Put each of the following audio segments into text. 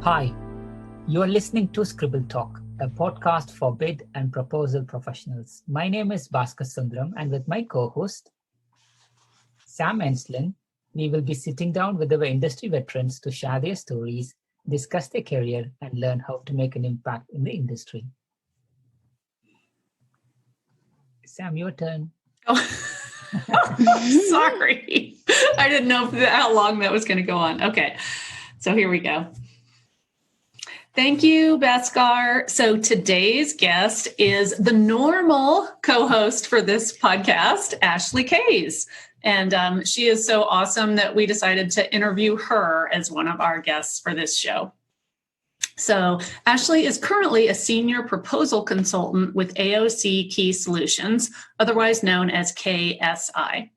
Hi, you are listening to Scribble Talk, a podcast for bid and proposal professionals. My name is Bhaskar Sundaram, and with my co-host, Sam Enslin, we will be sitting down with our industry veterans to share their stories, discuss their career, and learn how to make an impact in the industry. Sam, your turn. Oh, sorry. I didn't know how long that was going to go on. Okay, so here we go. Thank you, Bhaskar. So today's guest is the normal co-host for this podcast, Ashley Kays. And she is so awesome that we decided to interview her as one of our guests for this show. So Ashley is currently a senior proposal consultant with AOC Key Solutions, otherwise known as KSI.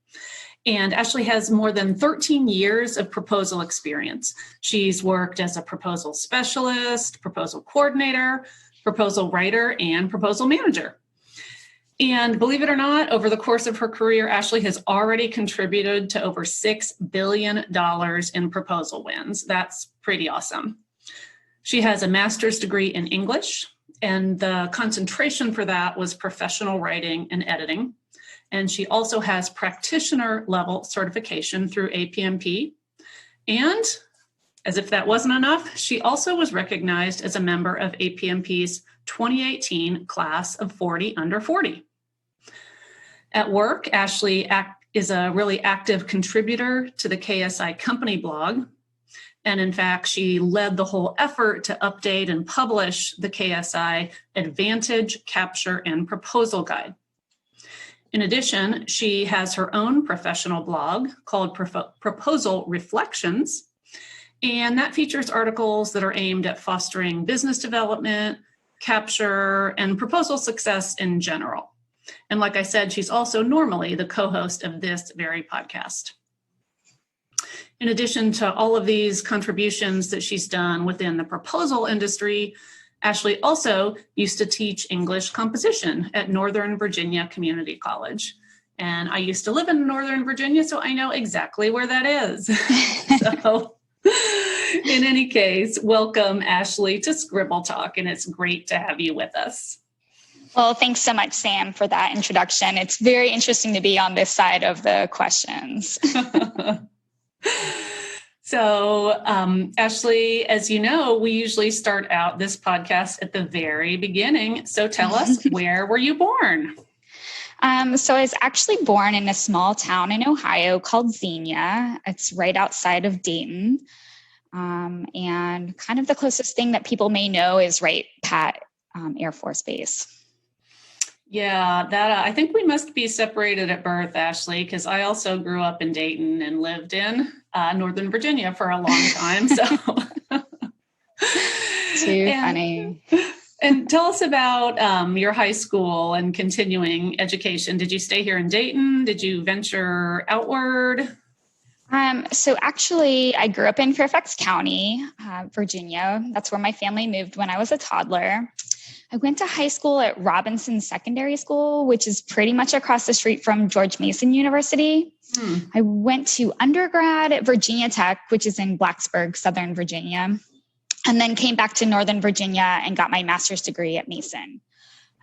And Ashley has more than 13 years of proposal experience. She's worked as a proposal specialist, proposal coordinator, proposal writer, and proposal manager. And believe it or not, over the course of her career, Ashley has already contributed to over $6 billion in proposal wins. That's pretty awesome. She has a master's degree in English, and the concentration for that was professional writing and editing. And she also has practitioner level certification through APMP. And as if that wasn't enough, she also was recognized as a member of APMP's 2018 class of 40 under 40. At work, Ashley is a really active contributor to the KSI company blog. And in fact, she led the whole effort to update and publish the KSI Advantage, Capture, and Proposal Guide. In addition, she has her own professional blog called Proposal Reflections, and that features articles that are aimed at fostering business development, capture, and proposal success in general. And like I said, she's also normally the co-host of this very podcast. In addition to all of these contributions that she's done within the proposal industry, Ashley also used to teach English composition at Northern Virginia Community College. And I used to live in Northern Virginia, so I know exactly where that is. So in any case, welcome, Ashley, to Scribble Talk, and it's great to have you with us. Well, thanks so much, Sam, for that introduction. It's very interesting to be on this side of the questions. So, Ashley, as you know, we usually start out this podcast at the very beginning. So tell us, where were you born? So I was actually born in a small town in Ohio called Xenia. It's right outside of Dayton. And kind of the closest thing that people may know is Wright-Patt Air Force Base. Yeah, that I think we must be separated at birth, Ashley, because I also grew up in Dayton and lived in Northern Virginia for a long time. So Too funny. And tell us about your high school and continuing education. Did you stay here in Dayton? Did you venture outward? So actually, I grew up in Fairfax County, Virginia. That's where my family moved when I was a toddler. I went to high school at Robinson Secondary School, which is pretty much across the street from George Mason University. I went to undergrad at Virginia Tech, which is in Blacksburg, Southern Virginia, and then came back to Northern Virginia and got my master's degree at Mason.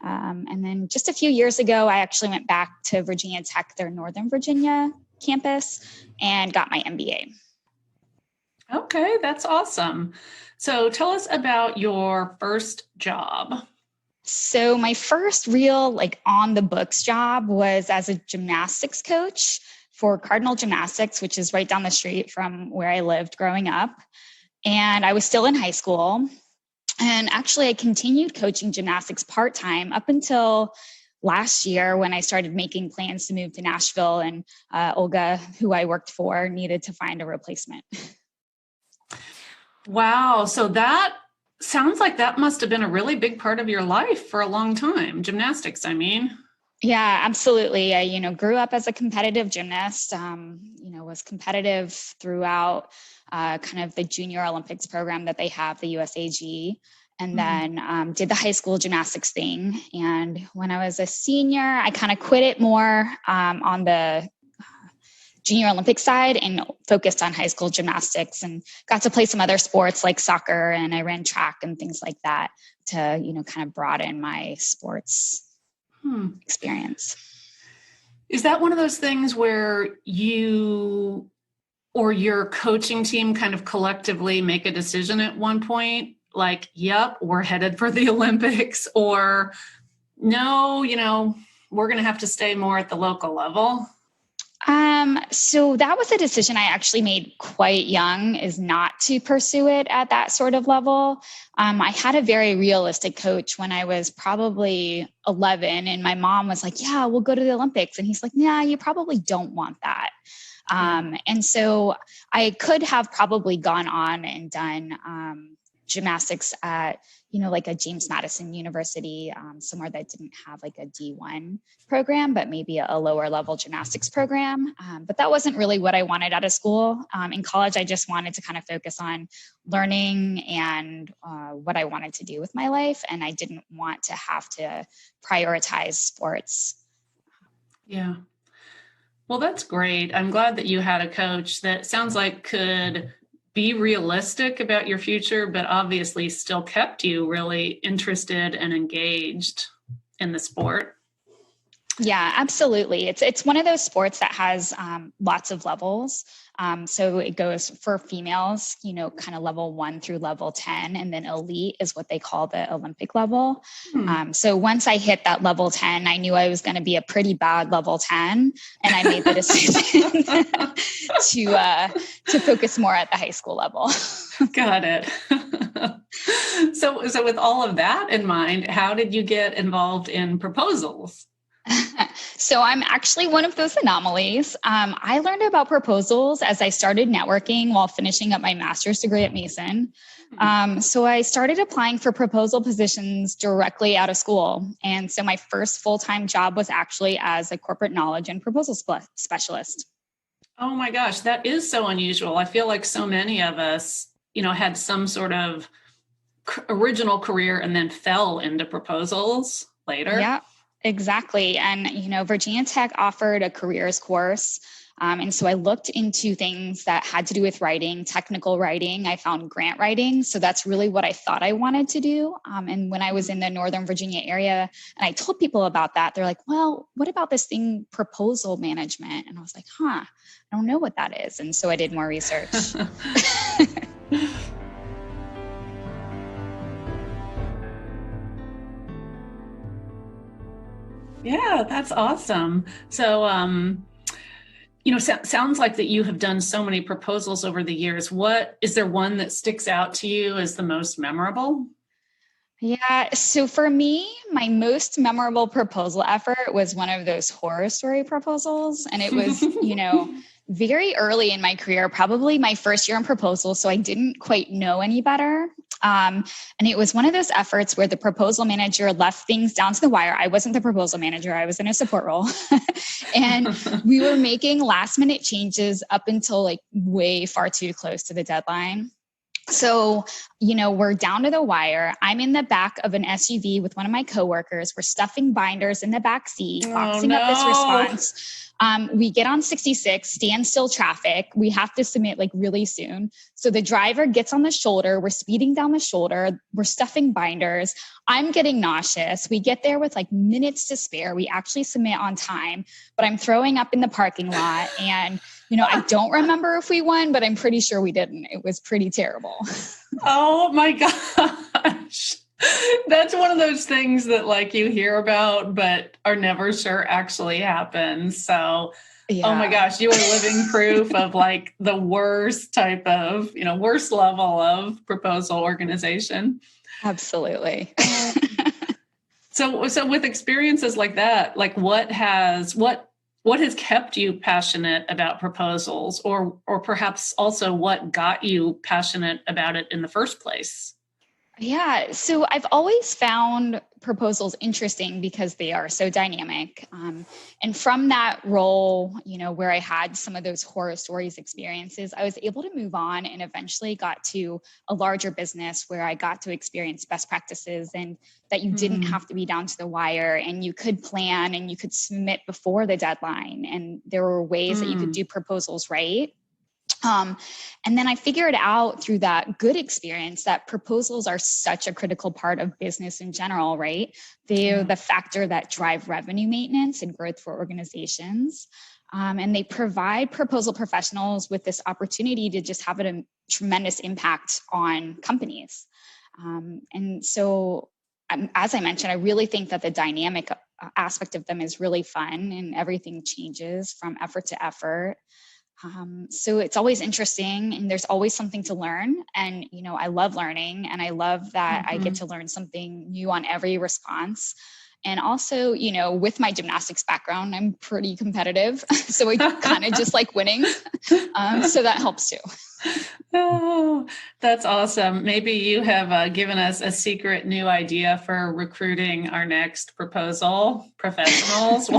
And then just a few years ago, I actually went back to Virginia Tech, their Northern Virginia campus, and got my MBA. Okay, that's awesome. So tell us about your first job. So my first real on the books job was as a gymnastics coach for Cardinal Gymnastics, which is right down the street from where I lived growing up. And I was still in high school. And actually I continued coaching gymnastics part-time up until last year when I started making plans to move to Nashville, and Olga, who I worked for, needed to find a replacement. Wow. So that sounds like that must have been a really big part of your life for a long time. Gymnastics, I mean. Yeah, absolutely. I, grew up as a competitive gymnast, was competitive throughout kind of the Junior Olympics program that they have, the USAG, and then did the high school gymnastics thing. And when I was a senior, I kind of quit it more on the junior Olympic side and focused on high school gymnastics, and got to play some other sports like soccer, and I ran track and things like that to, kind of broaden my sports experience. Is that one of those things where you or your coaching team kind of collectively make a decision at one point, like, yep, we're headed for the Olympics, or no, we're going to have to stay more at the local level? So that was a decision I actually made quite young, is not to pursue it at that sort of level. I had a very realistic coach when I was probably 11, and my mom was like, yeah, we'll go to the Olympics. And he's like, yeah, you probably don't want that. And so I could have probably gone on and done gymnastics at, like a James Madison University, somewhere that didn't have like a D1 program, but maybe a lower level gymnastics program. But that wasn't really what I wanted out of school. In college, I just wanted to kind of focus on learning and what I wanted to do with my life. And I didn't want to have to prioritize sports. Yeah. Well, that's great. I'm glad that you had a coach that sounds like could be realistic about your future, but obviously still kept you really interested and engaged in the sport. Yeah, absolutely. It's one of those sports that has lots of levels. So it goes for females, kind of level 1 through level 10, and then elite is what they call the Olympic level. So once I hit that level 10, I knew I was going to be a pretty bad level 10, and I made the decision to focus more at the high school level. Got it. So with all of that in mind, how did you get involved in proposals? So I'm actually one of those anomalies. I learned about proposals as I started networking while finishing up my master's degree at Mason. So I started applying for proposal positions directly out of school. And so my first full-time job was actually as a corporate knowledge and proposal specialist. Oh my gosh, that is so unusual. I feel like so many of us, had some sort of original career and then fell into proposals later. Yeah. Exactly. And, Virginia Tech offered a careers course. And so I looked into things that had to do with writing, technical writing. I found grant writing. So that's really what I thought I wanted to do. And when I was in the Northern Virginia area and I told people about that, they're like, well, what about this thing, proposal management? And I was like, I don't know what that is. And so I did more research. Yeah, that's awesome. So, sounds like that you have done so many proposals over the years. Is there one that sticks out to you as the most memorable? Yeah. So for me, my most memorable proposal effort was one of those horror story proposals. And it was, very early in my career, probably my first year in proposal. So I didn't quite know any better. And it was one of those efforts where the proposal manager left things down to the wire. I wasn't the proposal manager. I was in a support role. And we were making last minute changes up until like way far too close to the deadline. So, we're down to the wire. I'm in the back of an SUV with one of my coworkers. We're stuffing binders in the back seat, boxing up this response. We get on 66, standstill traffic. We have to submit like really soon. So the driver gets on the shoulder. We're speeding down the shoulder. We're stuffing binders. I'm getting nauseous. We get there with like minutes to spare. We actually submit on time, but I'm throwing up in the parking lot. And, I don't remember if we won, but I'm pretty sure we didn't. It was pretty terrible. Oh my gosh. That's one of those things that like you hear about, but are never sure actually happens. So, yeah. Oh my gosh, you are living proof of like the worst type of, worst level of proposal organization. Absolutely. So with experiences like that, like what has kept you passionate about proposals, or perhaps also what got you passionate about it in the first place? Yeah, so I've always found proposals interesting because they are so dynamic. And from that role, where I had some of those horror stories experiences, I was able to move on and eventually got to a larger business where I got to experience best practices and that you didn't have to be down to the wire and you could plan and you could submit before the deadline. And there were ways that you could do proposals right. And then I figured out through that good experience that proposals are such a critical part of business in general, right? They're the factor that drive revenue maintenance and growth for organizations. And they provide proposal professionals with this opportunity to just have a tremendous impact on companies. And so, as I mentioned, I really think that the dynamic aspect of them is really fun and everything changes from effort to effort. So it's always interesting and there's always something to learn. And, I love learning and I love that I get to learn something new on every response. And also, with my gymnastics background, I'm pretty competitive. So I kind of just like winning. So that helps too. Oh, that's awesome. Maybe you have given us a secret new idea for recruiting our next proposal professionals.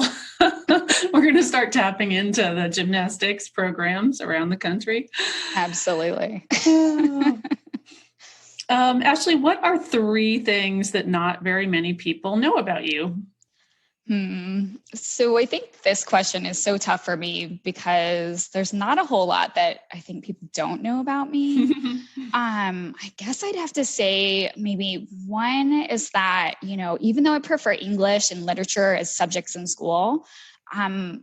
We're going to start tapping into the gymnastics programs around the country. Absolutely. Ashley, what are 3 things that not very many people know about you? So I think this question is so tough for me because there's not a whole lot that I think people don't know about me. I guess I'd have to say maybe one is that, even though I prefer English and literature as subjects in school,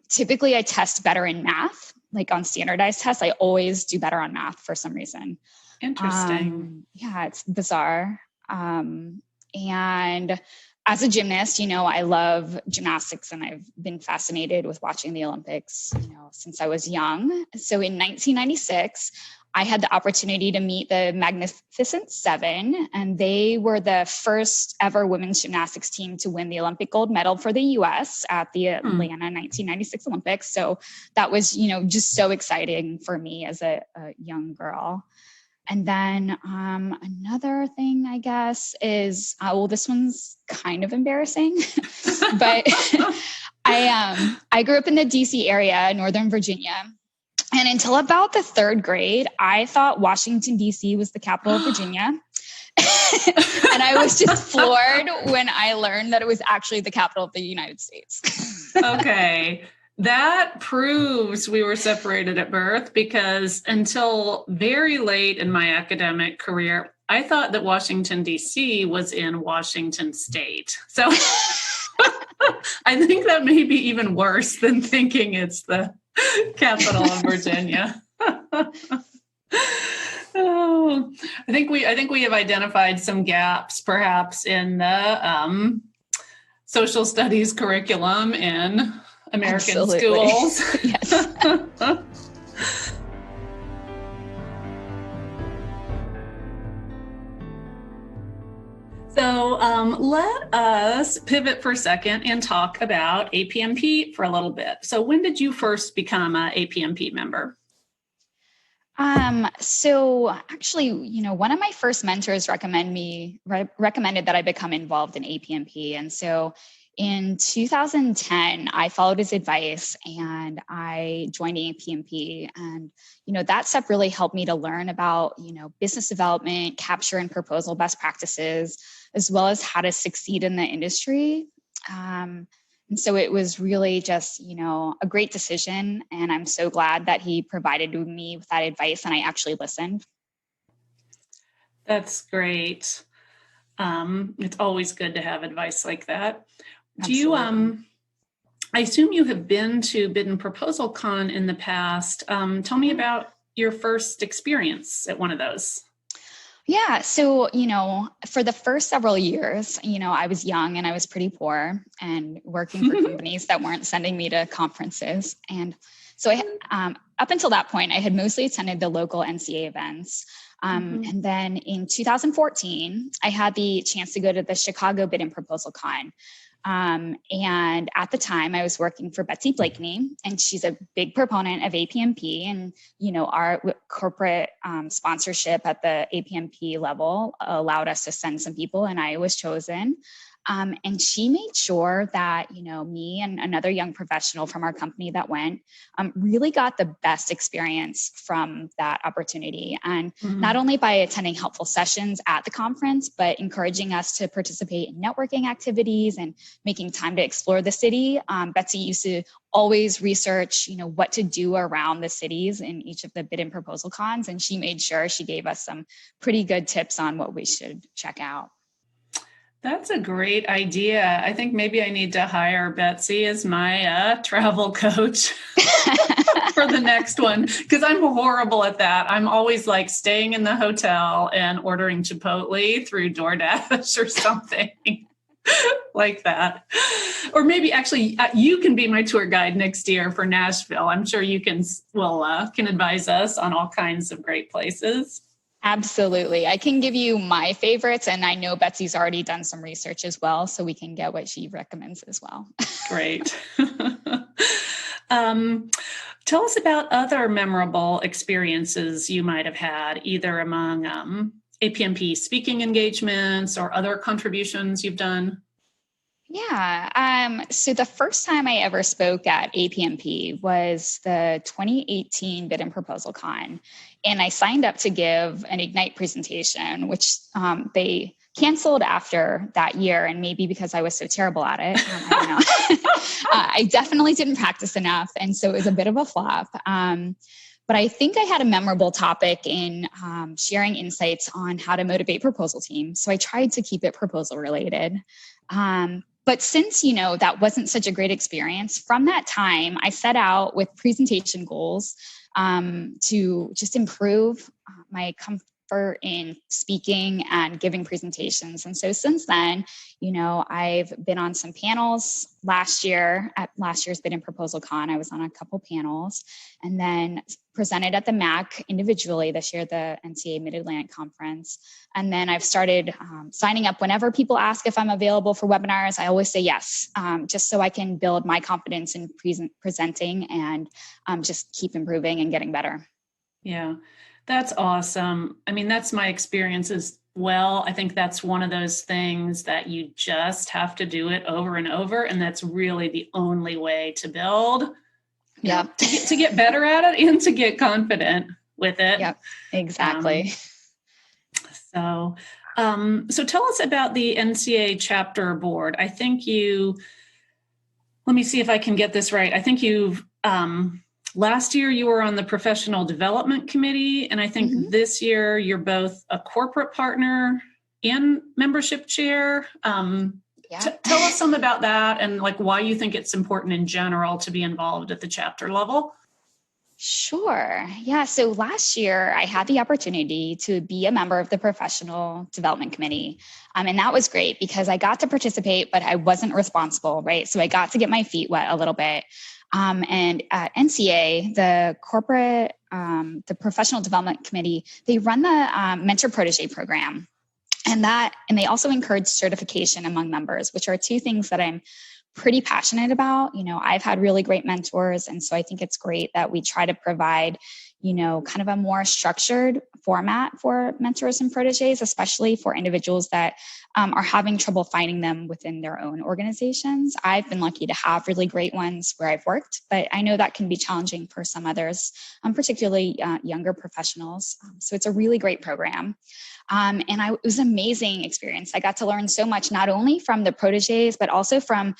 typically I test better in math. Like on standardized tests, I always do better on math for some reason. Interesting. Yeah, it's bizarre. And as a gymnast, I love gymnastics and I've been fascinated with watching the Olympics, since I was young. So in 1996, I had the opportunity to meet the Magnificent Seven, and they were the first ever women's gymnastics team to win the Olympic gold medal for the U.S. at the Atlanta 1996 Olympics. So that was, just so exciting for me as a young girl. And then another thing, I guess, is, this one's kind of embarrassing, but I grew up in the DC area, Northern Virginia. And until about the 3rd grade, I thought Washington, DC was the capital of Virginia. And I was just floored when I learned that it was actually the capital of the United States. Okay. That proves we were separated at birth, because until very late in my academic career, I thought that Washington, D.C. was in Washington State. So I think that may be even worse than thinking it's the capital of Virginia. Oh, I think we have identified some gaps, perhaps in the social studies curriculum in American Absolutely. schools. Yes. So let us pivot for a second and talk about APMP for a little bit. So when did you first become an APMP member? So actually, one of my first mentors recommended that I become involved in APMP. And so in 2010, I followed his advice and I joined APMP. And, that step really helped me to learn about, business development, capture and proposal best practices, as well as how to succeed in the industry. And so it was really just, a great decision. And I'm so glad that he provided me with that advice and I actually listened. That's great. It's always good to have advice like that. Absolutely. Do you, I assume you have been to Bid and Proposal Con in the past. Tell me about your first experience at one of those. Yeah. So, for the first several years, I was young and I was pretty poor and working for companies that weren't sending me to conferences. And so up until that point, I had mostly attended the local NCA events. And then in 2014, I had the chance to go to the Chicago Bid and Proposal Con. And at the time I was working for Betsy Blakeney, and she's a big proponent of APMP, and, our corporate sponsorship at the APMP level allowed us to send some people, and I was chosen. And she made sure that, me and another young professional from our company that went really got the best experience from that opportunity. And not only by attending helpful sessions at the conference, but encouraging us to participate in networking activities and making time to explore the city. Betsy used to always research, what to do around the cities in each of the bid and proposal cons. And she made sure she gave us some pretty good tips on what we should check out. That's a great idea. I think maybe I need to hire Betsy as my travel coach for the next one, because I'm horrible at that. I'm always like staying in the hotel and ordering Chipotle through DoorDash or something like that. Or maybe actually you can be my tour guide next year for Nashville. I'm sure you can advise us on all kinds of great places. Absolutely. I can give you my favorites, and I know Betsy's already done some research as well, so we can get what she recommends as well. Great. Tell us about other memorable experiences you might have had, either among APMP speaking engagements or other contributions you've done. Yeah. So the first time I ever spoke at APMP was the 2018 Bid and Proposal Con. And I signed up to give an Ignite presentation, which they canceled after that year. And maybe because I was so terrible at it, I don't know. I definitely didn't practice enough. And so it was a bit of a flop. But I think I had a memorable topic in sharing insights on how to motivate proposal teams. So I tried to keep it proposal related. But since, that wasn't such a great experience, from that time, I set out with presentation goals to just improve my comfort in speaking and giving presentations. And so since then, I've been on some panels last year at last year's Bid and Proposal Con. I was on a couple panels, and then presented at the MAC individually this year, the NCA Mid-Atlantic Conference. And then I've started signing up whenever people ask if I'm available for webinars. I always say yes, just so I can build my confidence in presenting and just keep improving and getting better. Yeah, that's awesome. I mean, that's my experience as well. I think that's one of those things that you just have to do it over and over. And that's really the only way to build. Yeah. To get better at it and to get confident with it. Yep, exactly. So tell us about the NCA chapter board. I think let me see if I can get this right. I think last year you were on the professional development committee, and I think this year you're both a corporate partner and membership chair. Tell us some about that and why you think it's important in general to be involved at the chapter level. Sure. Yeah. So last year I had the opportunity to be a member of the professional development committee. And that was great because I got to participate, but I wasn't responsible, right? So I got to get my feet wet a little bit. And at NCA, the professional development committee, they run the mentor protege program. And they also encourage certification among members, which are two things that I'm pretty passionate about. I've had really great mentors. And so I think it's great that we try to provide, kind of a more structured format for mentors and proteges, especially for individuals that are having trouble finding them within their own organizations. I've been lucky to have really great ones where I've worked, but I know that can be challenging for some others, particularly younger professionals. So it's a really great program. And it was an amazing experience. I got to learn so much, not only from the proteges, but also from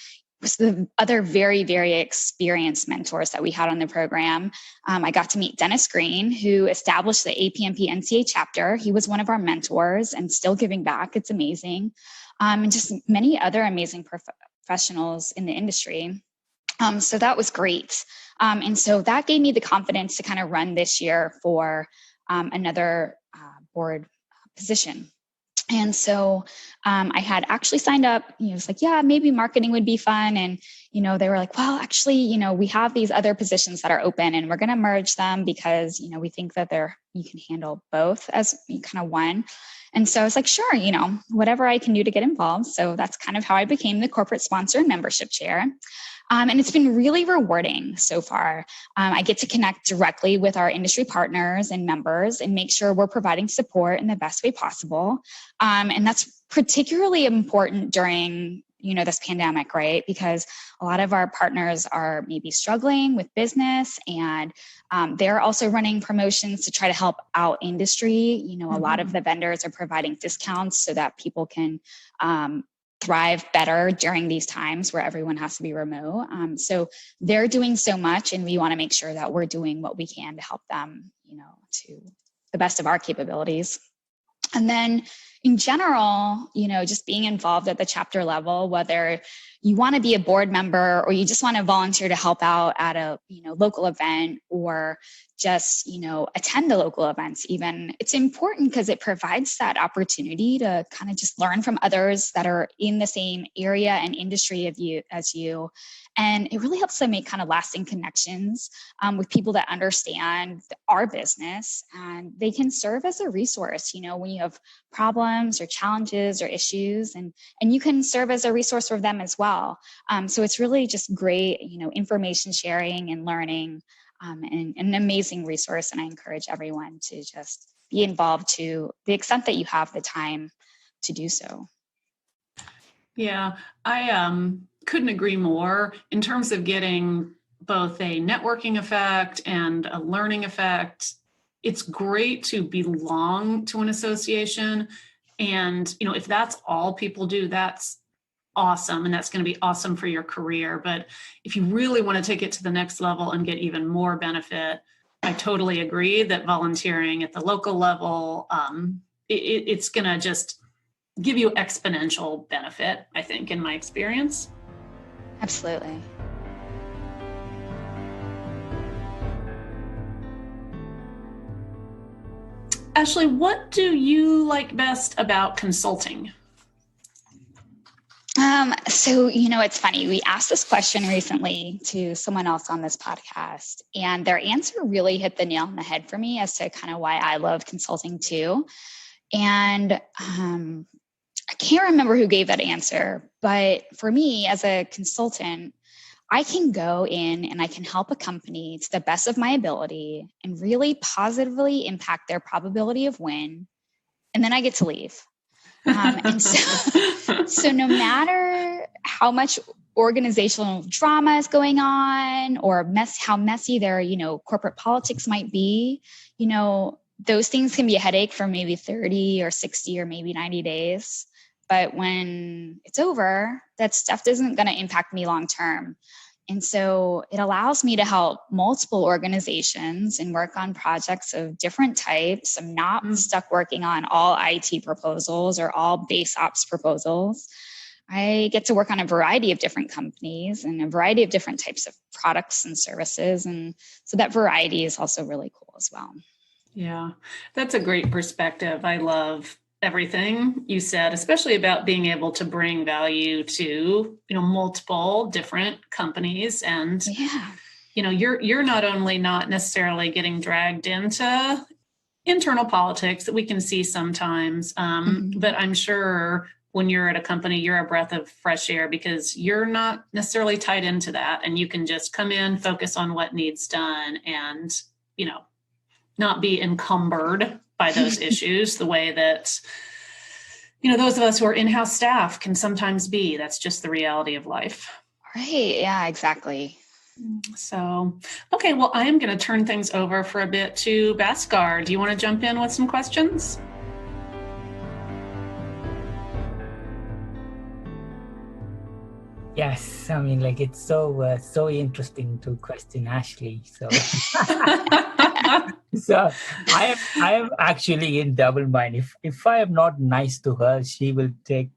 the other very, very experienced mentors that we had on the program. I got to meet Dennis Green, who established the APMP NCA chapter. He was one of our mentors and still giving back. It's amazing. And just many other amazing professionals in the industry. So that was great. And so that gave me the confidence to kind of run this year for another board position. And so I had actually signed up, it was maybe marketing would be fun. And, they were like, well, actually, we have these other positions that are open and we're going to merge them because, we think that you can handle both as kind of one. And so I was like, sure, whatever I can do to get involved. So that's kind of how I became the corporate sponsor and membership chair. And it's been really rewarding so far. I get to connect directly with our industry partners and members and make sure we're providing support in the best way possible. And that's particularly important during this pandemic, right? Because a lot of our partners are maybe struggling with business, and they're also running promotions to try to help out industry. A lot of the vendors are providing discounts so that people can thrive better during these times where everyone has to be remote. So they're doing so much, and we want to make sure that we're doing what we can to help them, to the best of our capabilities. And then in general, just being involved at the chapter level, whether you want to be a board member or you just want to volunteer to help out at a, local event, or just, attend the local events even, it's important because it provides that opportunity to kind of just learn from others that are in the same area and industry as you. And it really helps to make kind of lasting connections with people that understand our business, and they can serve as a resource, when you have problems or challenges or issues, and you can serve as a resource for them as well. So it's really just great, information sharing and learning, and an amazing resource. And I encourage everyone to just be involved to the extent that you have the time to do so. Yeah, I couldn't agree more in terms of getting both a networking effect and a learning effect. It's great to belong to an association. And, if that's all people do, that's awesome. And that's going to be awesome for your career. But if you really want to take it to the next level and get even more benefit, I totally agree that volunteering at the local level, it's going to just give you exponential benefit, I think, in my experience. Absolutely. Ashley, what do you like best about consulting? So, it's funny. We asked this question recently to someone else on this podcast, and their answer really hit the nail on the head for me as to kind of why I love consulting too. And I can't remember who gave that answer, but for me as a consultant, I can go in and I can help a company to the best of my ability and really positively impact their probability of win. And then I get to leave. And so no matter how much organizational drama is going on, or how messy their, corporate politics might be, those things can be a headache for maybe 30 or 60 or maybe 90 days. But when it's over, that stuff isn't going to impact me long term. And so it allows me to help multiple organizations and work on projects of different types. I'm not stuck working on all IT proposals or all base ops proposals. I get to work on a variety of different companies and a variety of different types of products and services. And so that variety is also really cool as well. Yeah, that's a great perspective. I love everything you said, especially about being able to bring value to, multiple different companies. And, you're not only not necessarily getting dragged into internal politics that we can see sometimes, but I'm sure when you're at a company, you're a breath of fresh air because you're not necessarily tied into that. And you can just come in, focus on what needs done, and, not be encumbered by those issues the way that, those of us who are in-house staff can sometimes be. That's just the reality of life. Right. Yeah, exactly. So, okay, well, I am going to turn things over for a bit to Bhaskar. Do you want to jump in with some questions? Yes, I mean, it's so interesting to question Ashley. So, so I am actually in double mind. If I am not nice to her, she will give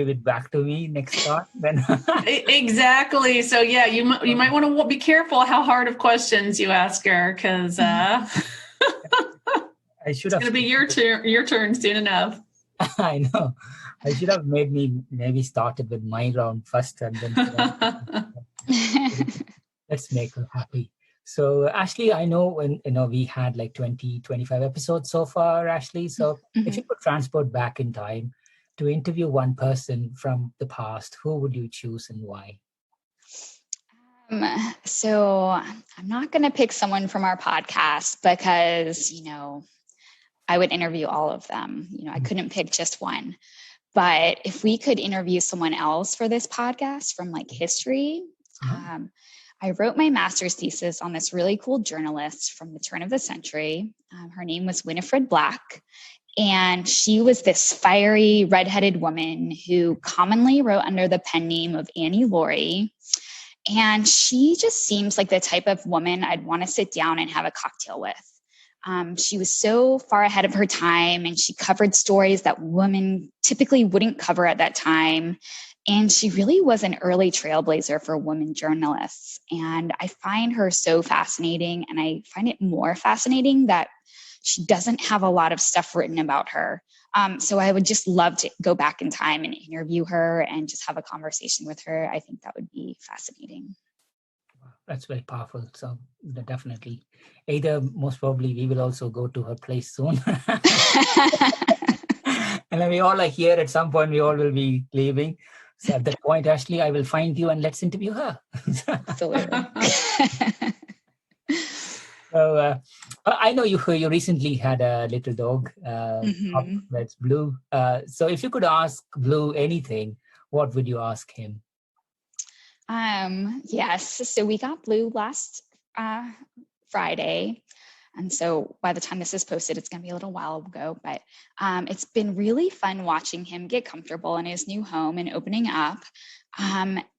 it back to me next time. Then exactly. So yeah, you might want to be careful how hard of questions you ask her, because I should have. It's going to be your turn soon enough. I know. I should have maybe started with my round first, and then let's make her happy. So Ashley, I know when we had like 20, 25 episodes so far, Ashley. So if you could transport back in time to interview one person from the past, who would you choose and why? So I'm not going to pick someone from our podcast because, I would interview all of them. I couldn't pick just one. But if we could interview someone else for this podcast from like history, I wrote my master's thesis on this really cool journalist from the turn of the century. Her name was Winifred Black. And she was this fiery, redheaded woman who commonly wrote under the pen name of Annie Laurie. And she just seems like the type of woman I'd want to sit down and have a cocktail with. She was so far ahead of her time, and she covered stories that women typically wouldn't cover at that time. And she really was an early trailblazer for women journalists. And I find her so fascinating, and I find it more fascinating that she doesn't have a lot of stuff written about her. So I would just love to go back in time and interview her and just have a conversation with her. I think that would be fascinating. That's very powerful. So definitely, either most probably we will also go to her place soon. And then we all are here at some point, we all will be leaving. So at that point, Ashley, I will find you and let's interview her. Absolutely. So I know you recently had a little dog, that's Blue. So if you could ask Blue anything, what would you ask him? Yes. So we got Blue last Friday. And so by the time this is posted, it's going to be a little while ago, but it's been really fun watching him get comfortable in his new home and opening up.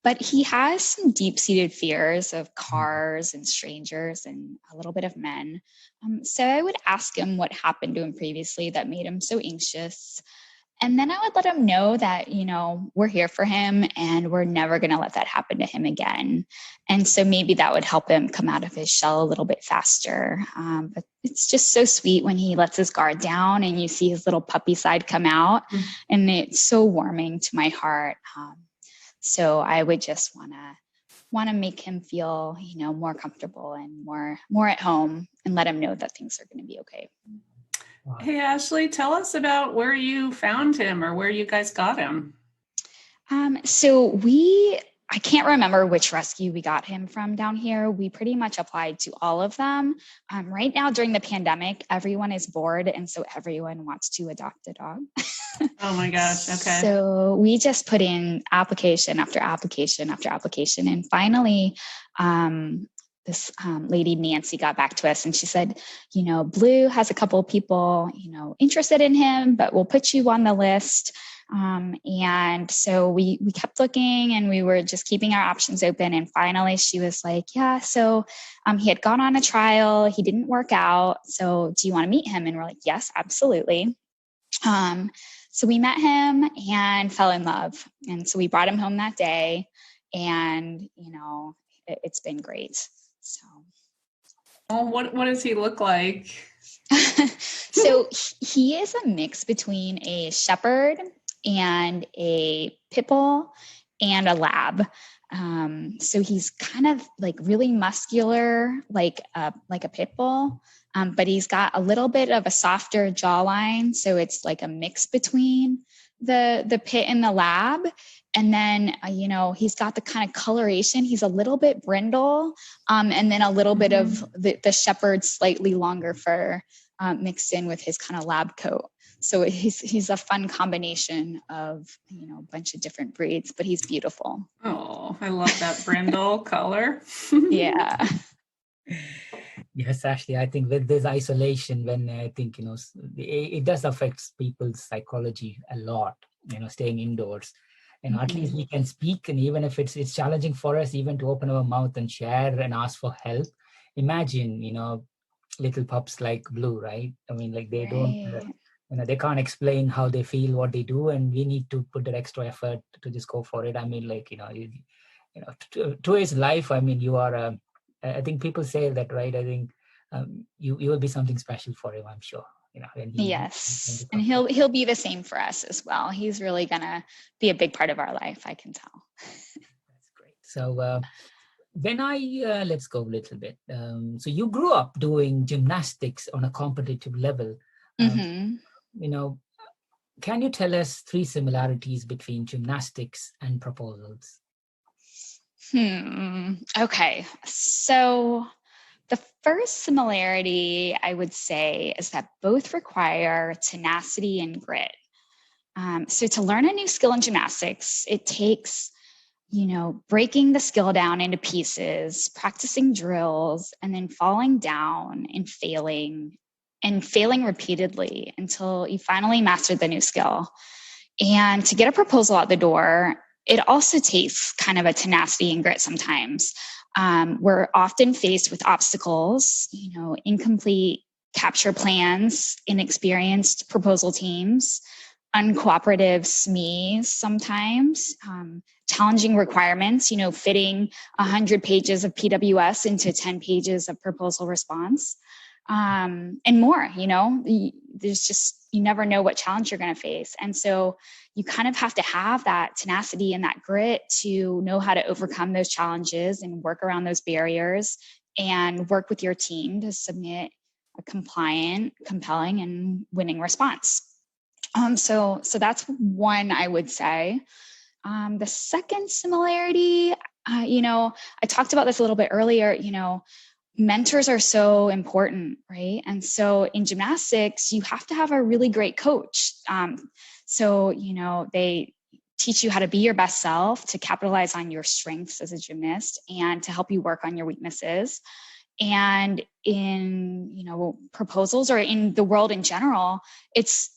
But he has some deep-seated fears of cars and strangers and a little bit of men. So I would ask him what happened to him previously that made him so anxious. And then I would let him know that, we're here for him and we're never going to let that happen to him again. And so maybe that would help him come out of his shell a little bit faster. But it's just so sweet when he lets his guard down and you see his little puppy side come out. And it's so warming to my heart. So I would just want to make him feel, more comfortable and more at home and let him know that things are going to be okay. Hey, Ashley, tell us about where you found him or where you guys got him. So I can't remember which rescue we got him from down here. We pretty much applied to all of them. Right now during the pandemic, everyone is bored. And so everyone wants to adopt a dog. Oh my gosh. Okay. So we just put in application after application after application. And finally, this lady, Nancy, got back to us and she said, Blue has a couple of people, interested in him, but we'll put you on the list. And so we kept looking and we were just keeping our options open. And finally she was like, yeah, so he had gone on a trial. He didn't work out. So do you want to meet him? And we're like, yes, absolutely. So we met him and fell in love. And so we brought him home that day and, it's been great. So, what does he look like? So he is a mix between a shepherd and a pit bull and a lab. So he's kind of like really muscular, like a pit bull, but he's got a little bit of a softer jawline. So it's like a mix between the pit and the lab. And then, he's got the kind of coloration. He's a little bit brindle, and then a little bit of the shepherd's slightly longer fur mixed in with his kind of lab coat. So he's a fun combination of, a bunch of different breeds, but he's beautiful. Oh, I love that brindle color. Yeah. Yes, Ashley, I think with this isolation, when I think, it does affect people's psychology a lot, staying indoors. At least we can speak, and even if it's challenging for us even to open our mouth and share and ask for help. Imagine, little pups like Blue, right? I mean, like they don't, they can't explain how they feel, what they do, and we need to put that extra effort to just go for it. I mean, like, to his life, I mean, you are, I think people say that, right? I think you will be something special for him, I'm sure. Yes. And he'll be the same for us as well. He's really going to be a big part of our life, I can tell. That's great. So Let's go a little bit. So you grew up doing gymnastics on a competitive level. You know, can you tell us 3 similarities between gymnastics and proposals? Okay. So the first similarity I would say is that both require tenacity and grit. So to learn a new skill in gymnastics, it takes, breaking the skill down into pieces, practicing drills, and then falling down and failing repeatedly until you finally master the new skill. And to get a proposal out the door, it also takes kind of a tenacity and grit sometimes. We're often faced with obstacles, incomplete capture plans, inexperienced proposal teams, uncooperative SMEs sometimes, challenging requirements, fitting 100 pages of PWS into 10 pages of proposal response, and more. There's just, you never know what challenge you're going to face. And so you kind of have to have that tenacity and that grit to know how to overcome those challenges and work around those barriers and work with your team to submit a compliant, compelling, and winning response. So that's one I would say. The second similarity, I talked about this a little bit earlier, mentors are so important, right? And so in gymnastics, you have to have a really great coach. So they teach you how to be your best self, to capitalize on your strengths as a gymnast, and to help you work on your weaknesses. And in, proposals or in the world in general, it's,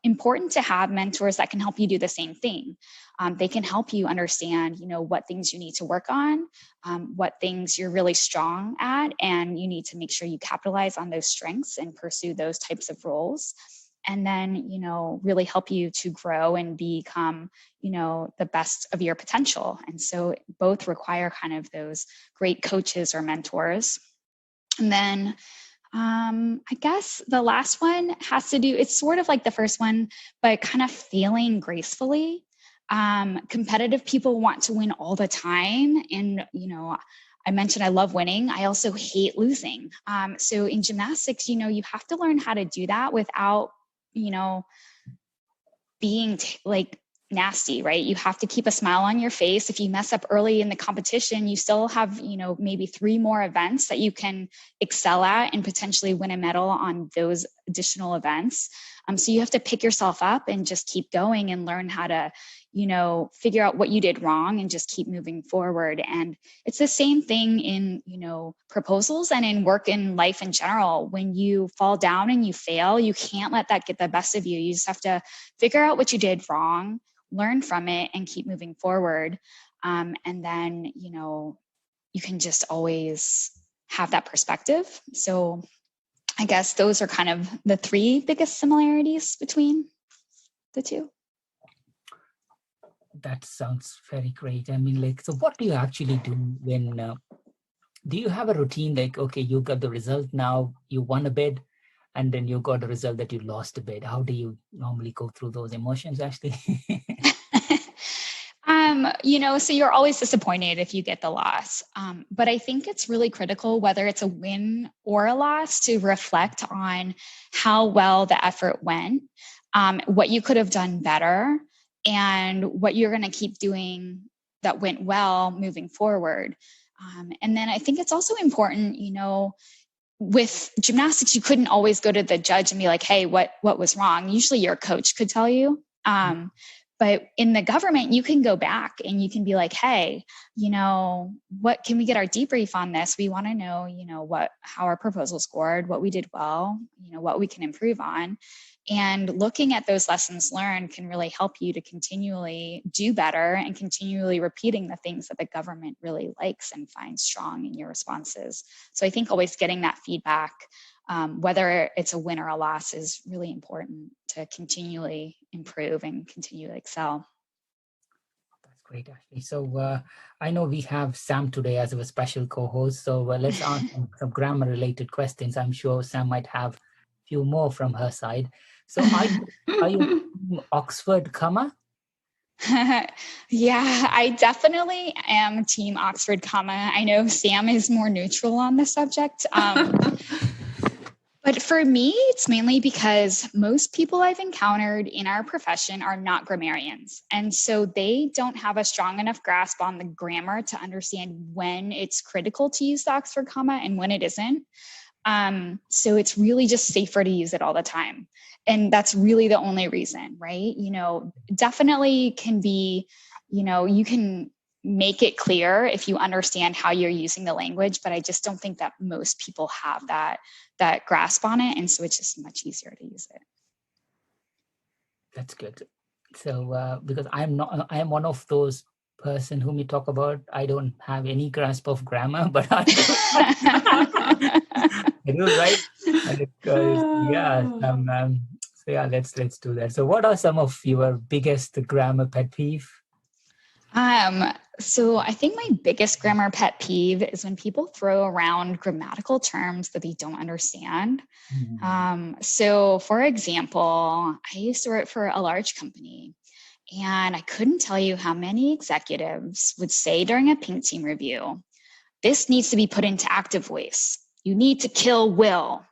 important to have mentors that can help you do the same thing. They can help you understand, what things you need to work on, what things you're really strong at, and you need to make sure you capitalize on those strengths and pursue those types of roles. And then, really help you to grow and become, the best of your potential. And so both require kind of those great coaches or mentors. And then I guess the last one has to do, it's sort of like the first one, but kind of failing gracefully. Competitive people want to win all the time. And, I mentioned I love winning. I also hate losing. So in gymnastics, you have to learn how to do that without, being nasty, right? You have to keep a smile on your face. If you mess up early in the competition, you still have, maybe 3 more events that you can excel at and potentially win a medal on those additional events. So you have to pick yourself up and just keep going and learn how to, figure out what you did wrong and just keep moving forward. And it's the same thing in, proposals and in work in life in general. When you fall down and you fail, you can't let that get the best of you. You just have to figure out what you did wrong, learn from it, and keep moving forward. And then, you can just always have that perspective. So I guess those are kind of the 3 biggest similarities between the 2. That sounds very great. I mean, so what do you actually do when, do you have a routine like, okay, you got the result now, you won a bid, and then you got a result that you lost a bid? How do you normally go through those emotions, actually? So you're always disappointed if you get the loss. But I think it's really critical, whether it's a win or a loss, to reflect on how well the effort went, what you could have done better, and what you're going to keep doing that went well moving forward. And then I think it's also important, with gymnastics, you couldn't always go to the judge and be like, hey, what was wrong? Usually your coach could tell you. But in the government, you can go back and you can be like, hey, what can we get our debrief on this? We want to know, how our proposal scored, what we did well, what we can improve on. And looking at those lessons learned can really help you to continually do better and continually repeating the things that the government really likes and finds strong in your responses. So I think always getting that feedback, whether it's a win or a loss, is really important to continually improve and continually excel. That's great, Ashley. So I know we have Sam today as a special co-host. So let's ask some grammar-related questions. I'm sure Sam might have a few more from her side. So are you Oxford comma? Yeah, I definitely am Team Oxford comma. I know Sam is more neutral on the subject. But for me, it's mainly because most people I've encountered in our profession are not grammarians. And so they don't have a strong enough grasp on the grammar to understand when it's critical to use the Oxford comma and when it isn't. So it's really just safer to use it all the time. And that's really the only reason, right? Definitely can be, you can make it clear if you understand how you're using the language, but I just don't think that most people have that grasp on it. And so it's just much easier to use it. That's good. So because I am one of those person whom you talk about, I don't have any grasp of grammar, but I do, right? So yeah, let's do that. So what are some of your biggest grammar pet peeve? So I think my biggest grammar pet peeve is when people throw around grammatical terms that they don't understand. So for example, I used to work for a large company, and I couldn't tell you how many executives would say during a pink team review, this needs to be put into active voice. You need to kill Will.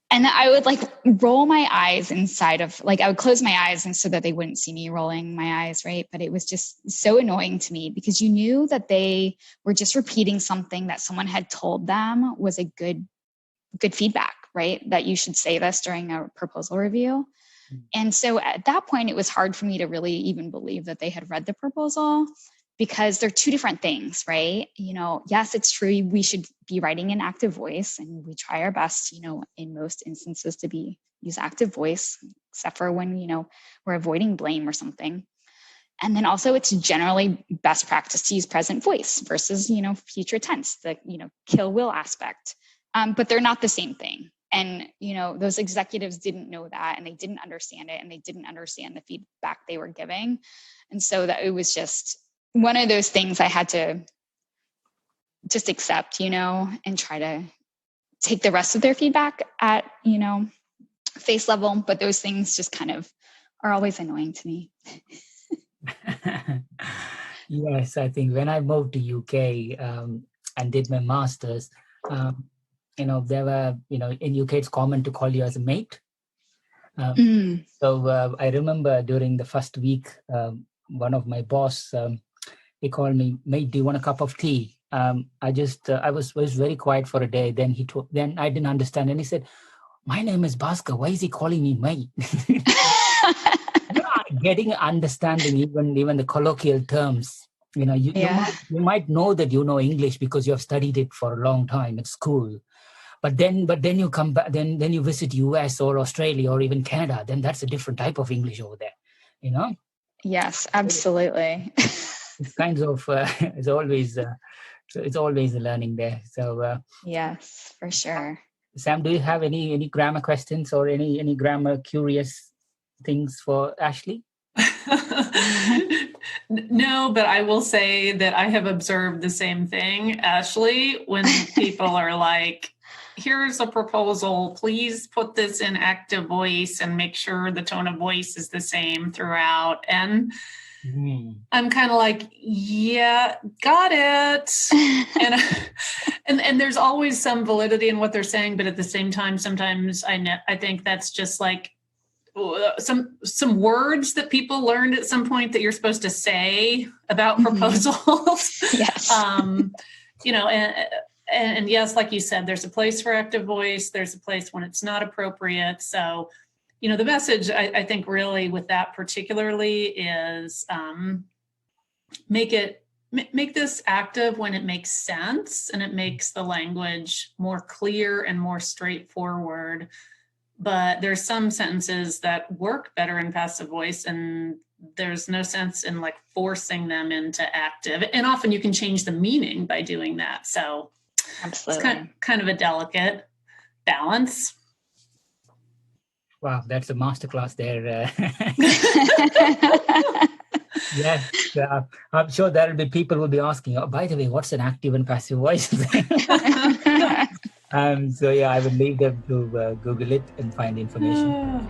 And I would roll my eyes I would close my eyes and so that they wouldn't see me rolling my eyes, right? But it was just so annoying to me because you knew that they were just repeating something that someone had told them was a good feedback, right? That you should say this during a proposal review. And so at that point, it was hard for me to really even believe that they had read the proposal because they're two different things, right? Yes, it's true. We should be writing in active voice, and we try our best, in most instances to use active voice, except for when, we're avoiding blame or something. And then also it's generally best practice to use present voice versus, future tense, the, kill will aspect. But they're not the same thing. And, those executives didn't know that, and they didn't understand it, and they didn't understand the feedback they were giving. And so that it was just one of those things I had to just accept, and try to take the rest of their feedback at, face level. But those things just kind of are always annoying to me. Yes, I think when I moved to UK and did my master's, there were, in UK it's common to call you as a mate. So I remember during the first week, one of my boss, he called me, mate, do you want a cup of tea? I was very quiet for a day. Then I didn't understand. And he said, my name is Bhaskar. Why is he calling me mate? Getting understanding even the colloquial terms. You might know that you know English because you have studied it for a long time at school. But then you come back, then you visit US or Australia or even Canada, then that's a different type of English over there, Yes, absolutely. It's kind of, it's always a learning there. So yes, for sure. Sam, do you have any grammar questions or any grammar curious things for Ashley? No, but I will say that I have observed the same thing, Ashley, when people are like, here's a proposal, please put this in active voice and make sure the tone of voice is the same throughout. And I'm kind of like, yeah, got it. And there's always some validity in what they're saying, but at the same time, sometimes I think that's just like some words that people learned at some point that you're supposed to say about proposals. Yes. And yes, like you said, there's a place for active voice. There's a place when it's not appropriate. So, the message I think really with that particularly is make this active when it makes sense and it makes the language more clear and more straightforward. But there's some sentences that work better in passive voice, and there's no sense in forcing them into active. And often you can change the meaning by doing that. So absolutely, it's kind of a delicate balance. Wow, that's a masterclass there. Yes, I'm sure there will be people will be asking, oh, by the way, what's an active and passive voice? So yeah, I will leave them to Google it and find information.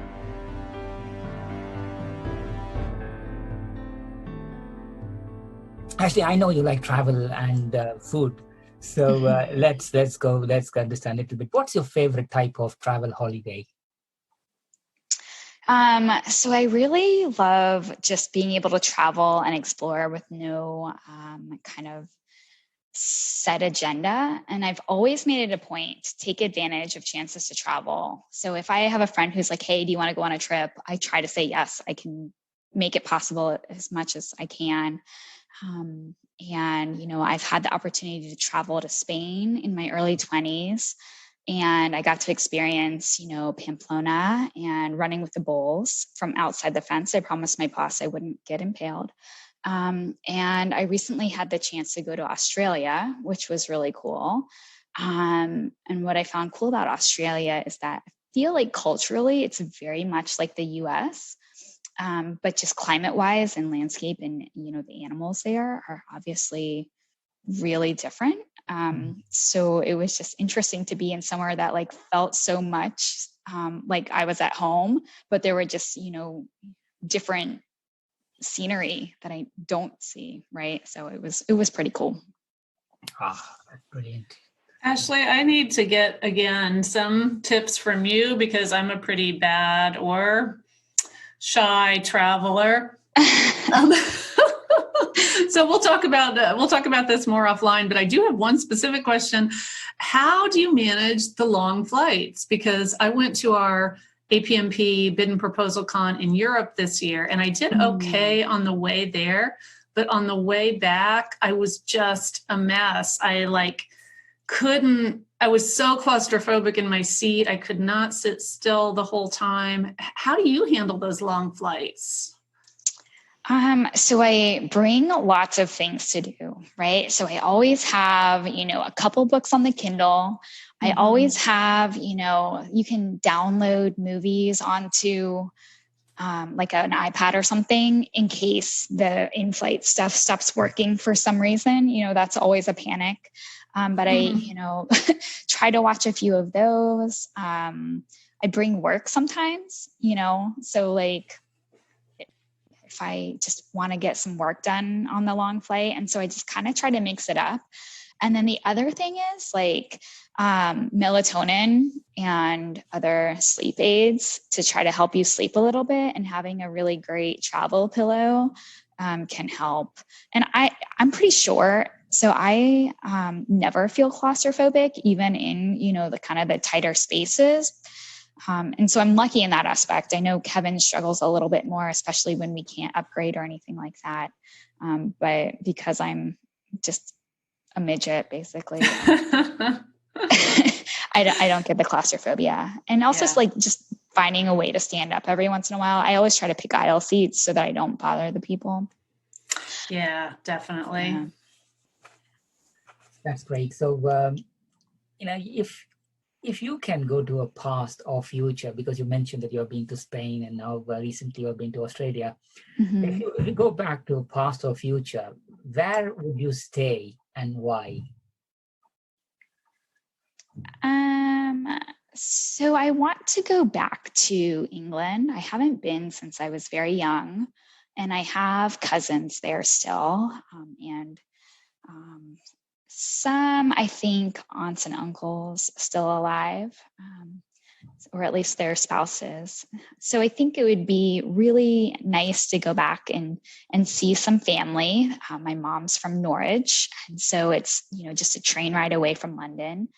Actually, I know you like travel and food. So let's understand a little bit. What's your favorite type of travel holiday? So I really love just being able to travel and explore with no kind of set agenda. And I've always made it a point to take advantage of chances to travel. So if I have a friend who's like, hey, do you want to go on a trip? I try to say yes, I can make it possible as much as I can. And, I've had the opportunity to travel to Spain in my early 20s. And I got to experience, Pamplona and running with the bulls from outside the fence. I promised my boss I wouldn't get impaled. And I recently had the chance to go to Australia, which was really cool. And what I found cool about Australia is that I feel like culturally it's very much like the US, but just climate-wise and landscape and, the animals there are obviously really different. So it was just interesting to be in somewhere that like felt so much like I was at home, but there were just, different scenery that I don't see, right? So it was pretty cool. That's brilliant. Ashley, I need to get again some tips from you because I'm a pretty bad or shy traveler. So we'll talk about this more offline, but I do have one specific question. How do you manage the long flights? Because I went to our APMP bid and proposal con in Europe this year, and I did okay on the way there, but on the way back, I was just a mess. I was so claustrophobic in my seat. I could not sit still the whole time. How do you handle those long flights? So I bring lots of things to do, right? So I always have, a couple books on the Kindle. I always have, you can download movies onto like an iPad or something in case the in-flight stuff stops working for some reason. That's always a panic. But I, try to watch a few of those. I bring work sometimes, so like if I just want to get some work done on the long flight. And so I just kind of try to mix it up. And then the other thing is like melatonin and other sleep aids to try to help you sleep a little bit, and having a really great travel pillow can help. And I'm pretty sure. So I never feel claustrophobic, even in, the kind of the tighter spaces. And so I'm lucky in that aspect. I know Kevin struggles a little bit more, especially when we can't upgrade or anything like that. But because I'm just a midget, basically, I don't get the claustrophobia. And also just finding a way to stand up every once in a while. I always try to pick aisle seats so that I don't bother the people. Yeah, definitely. Yeah. That's great. So, if you can go to a past or future, because you mentioned that you've been to Spain and now recently you've been to Australia. If you go back to a past or future, where would you stay and why? So I want to go back to England. I haven't been since I was very young, and I have cousins there still, and some, I think, aunts and uncles still alive, or at least their spouses. So I think it would be really nice to go back and see some family. My mom's from Norwich, and so it's, just a train ride away from London.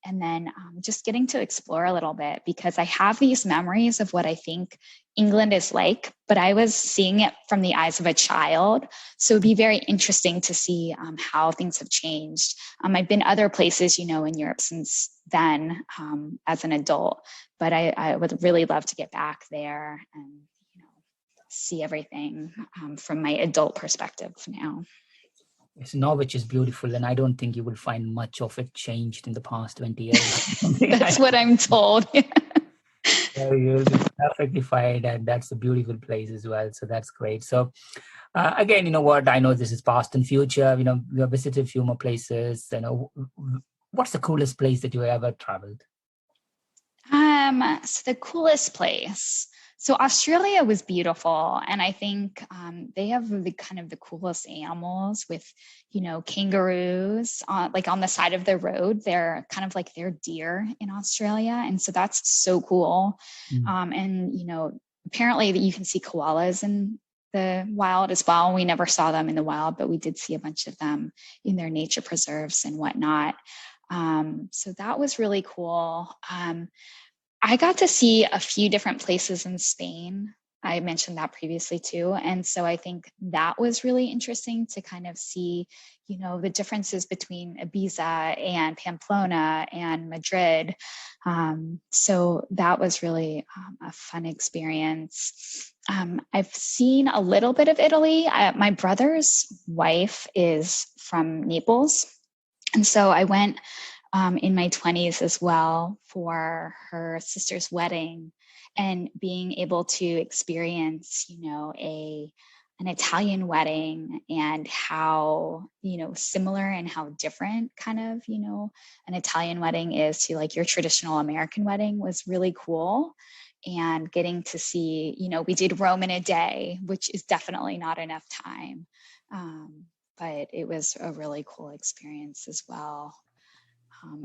And then just getting to explore a little bit, because I have these memories of what I think England is like, but I was seeing it from the eyes of a child. So it'd be very interesting to see how things have changed. I've been other places, in Europe since then as an adult, but I would really love to get back there and, see everything from my adult perspective now. Yes, Norwich is beautiful, and I don't think you will find much of it changed in the past 20 years. That's what I'm told. So you'll be perfectly fine, and that's a beautiful place as well. So that's great. So again, you know what? I know this is past and future. You have visited a few more places. What's the coolest place that you ever traveled? So the coolest place. So Australia was beautiful, and I think they have the kind of the coolest animals with, kangaroos on the side of the road. They're kind of like their deer in Australia, and so that's so cool. And apparently that you can see koalas in the wild as well. We never saw them in the wild, but we did see a bunch of them in their nature preserves and whatnot. So that was really cool. I got to see a few different places in Spain. I mentioned that previously too. And so I think that was really interesting to kind of see, the differences between Ibiza and Pamplona and Madrid. So that was really a fun experience. I've seen a little bit of Italy. My brother's wife is from Naples. And so I went in my 20s as well for her sister's wedding, and being able to experience, an Italian wedding, and how, similar and how different kind of, an Italian wedding is to like your traditional American wedding was really cool. And getting to see, we did Rome in a day, which is definitely not enough time. But it was a really cool experience as well.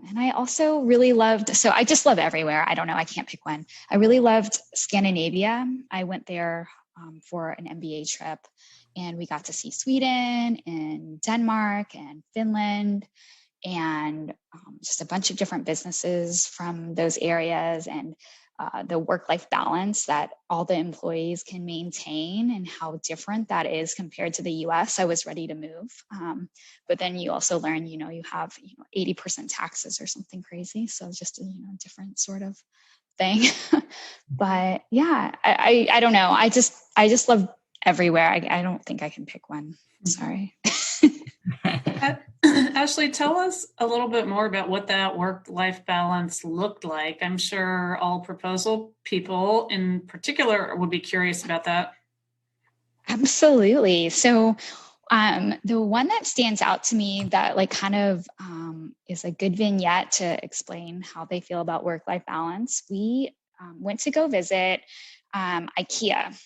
And I also really loved, so I just love everywhere. I don't know, I can't pick one. I really loved Scandinavia. I went there for an MBA trip, and we got to see Sweden and Denmark and Finland, and just a bunch of different businesses from those areas, and the work-life balance that all the employees can maintain, and how different that is compared to the US. I was ready to move. But then you also learn, you have 80% taxes or something crazy. So just a different sort of thing. But yeah, I don't know. I just love everywhere. I don't think I can pick one. Sorry. Ashley, tell us a little bit more about what that work-life balance looked like. I'm sure all proposal people in particular would be curious about that. Absolutely. So the one that stands out to me that is a good vignette to explain how they feel about work-life balance. We went to go visit IKEA.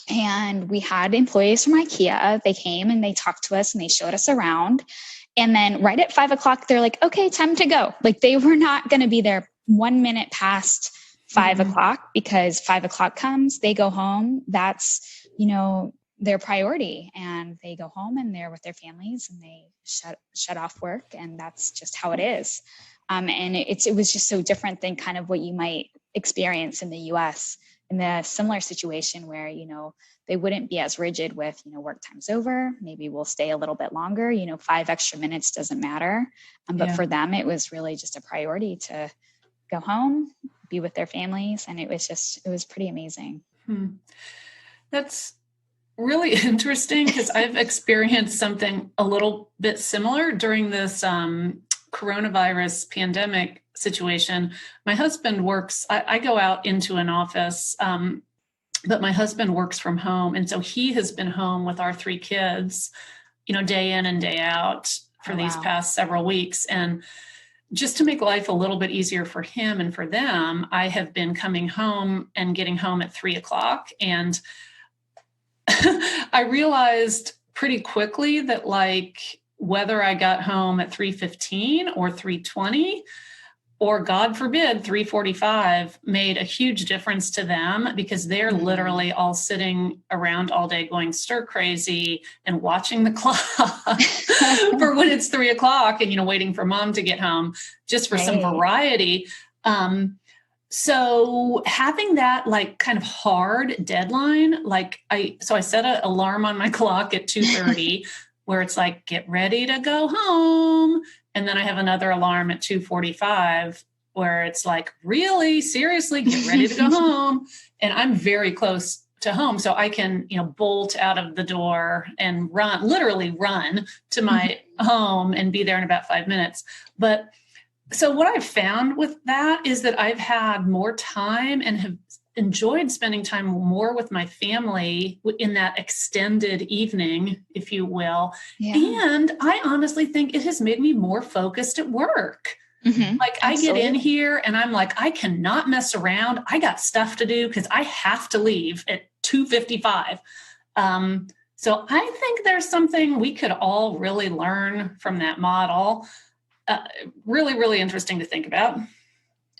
And we had employees from IKEA. They came and they talked to us and they showed us around. And then right at 5 o'clock, they're like, okay, time to go. Like they were not going to be there 1 minute past 5 o'clock, because 5 o'clock comes, they go home. That's, their priority, and they go home and they're with their families and they shut off work. And that's just how it is. And it was just so different than kind of what you might experience in the US in the similar situation where, they wouldn't be as rigid with, work time's over. Maybe we'll stay a little bit longer, 5 extra minutes doesn't matter. But for them, it was really just a priority to go home, be with their families. And it was pretty amazing. That's really interesting, because I've experienced something a little bit similar during this coronavirus pandemic situation. My husband works, I go out into an office, but my husband works from home. And so he has been home with our 3 kids, day in and day out for these past several weeks. And just to make life a little bit easier for him and for them, I have been coming home and getting home at 3 o'clock. And I realized pretty quickly that whether I got home at 3:15 or 3:20, or God forbid, 3:45, made a huge difference to them, because they're literally all sitting around all day going stir crazy and watching the clock for when it's 3 o'clock and, waiting for mom to get home, just for some variety. So having that kind of hard deadline, I set an alarm on my clock at 2:30 where it's get ready to go home. And then I have another alarm at 2:45 where it's really, seriously, get ready to go home. And I'm very close to home. So I can, bolt out of the door and literally run to my home and be there in about 5 minutes. But so what I've found with that is that I've had more time and have enjoyed spending time more with my family in that extended evening, if you will. Yeah. And I honestly think it has made me more focused at work. Like I get in here and I'm like, I cannot mess around. I got stuff to do because I have to leave at 2:55. So I think there's something we could all really learn from that model. Really, really interesting to think about.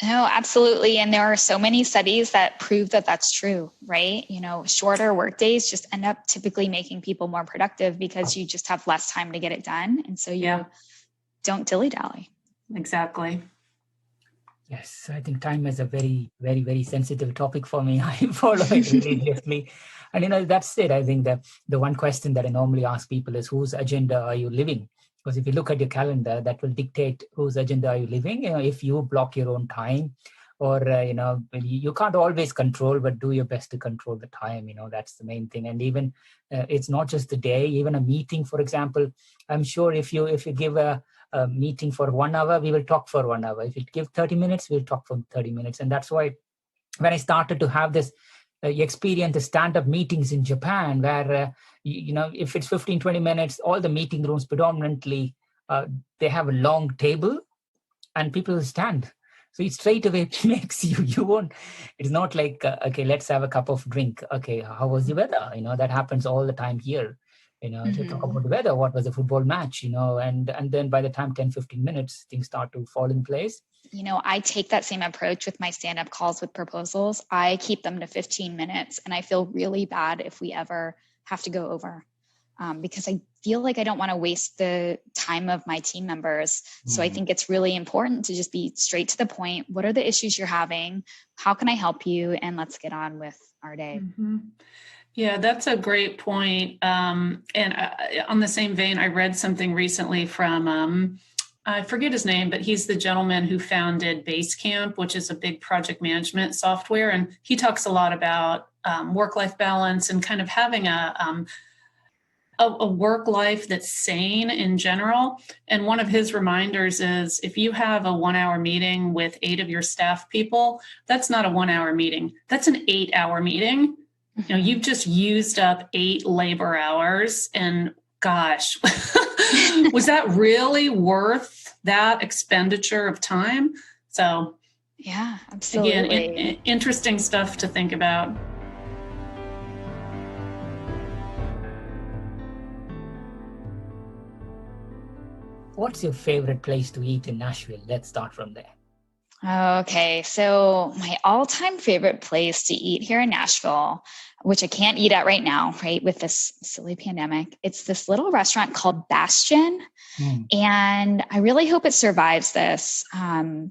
No, absolutely. And there are so many studies that prove that that's true, right? Shorter work days just end up typically making people more productive because you just have less time to get it done. And so you don't dilly-dally. Exactly. Yes, I think time is a very, very, very sensitive topic for me. I follow it religiously. And that's it. I think that the one question that I normally ask people is, whose agenda are you living? Because if you look at your calendar, that will dictate whose agenda are you living. If you block your own time, or you can't always control, but do your best to control the time. That's the main thing. And even it's not just the day. Even a meeting, for example, I'm sure if you give a meeting for 1 hour, we will talk for 1 hour. If you give 30 minutes, we'll talk for 30 minutes. And that's why when I started to have this experience, the stand-up meetings in Japan, where if it's 15-20 minutes, all the meeting rooms predominantly they have a long table and people stand. So it straight away makes you won't. It's not like okay, let's have a cup of drink. Okay, how was the weather? That happens all the time here. To talk about the weather, what was the football match? And then by the time 10-15 minutes, things start to fall in place. I take that same approach with my stand-up calls with proposals. I keep them to 15 minutes, and I feel really bad if we ever have to go over because I feel like I don't want to waste the time of my team members. So I think it's really important to just be straight to the point. What are the issues you're having? How can I help you? And let's get on with our day. Yeah, that's a great point. And on the same vein, I read something recently from, I forget his name, but he's the gentleman who founded Basecamp, which is a big project management software. And he talks a lot about work-life balance and kind of having a work life that's sane in general. And one of his reminders is if you have a 1 hour meeting with 8 of your staff people, that's not a 1 hour meeting. That's an 8-hour meeting. You've just used up 8 labor hours, and gosh, was that really worth that expenditure of time? So yeah, absolutely. Again, interesting stuff to think about. What's your favorite place to eat in Nashville? Let's start from there. Okay, so my all-time favorite place to eat here in Nashville, which I can't eat at right now, right, with this silly pandemic, it's this little restaurant called Bastion. And I really hope it survives this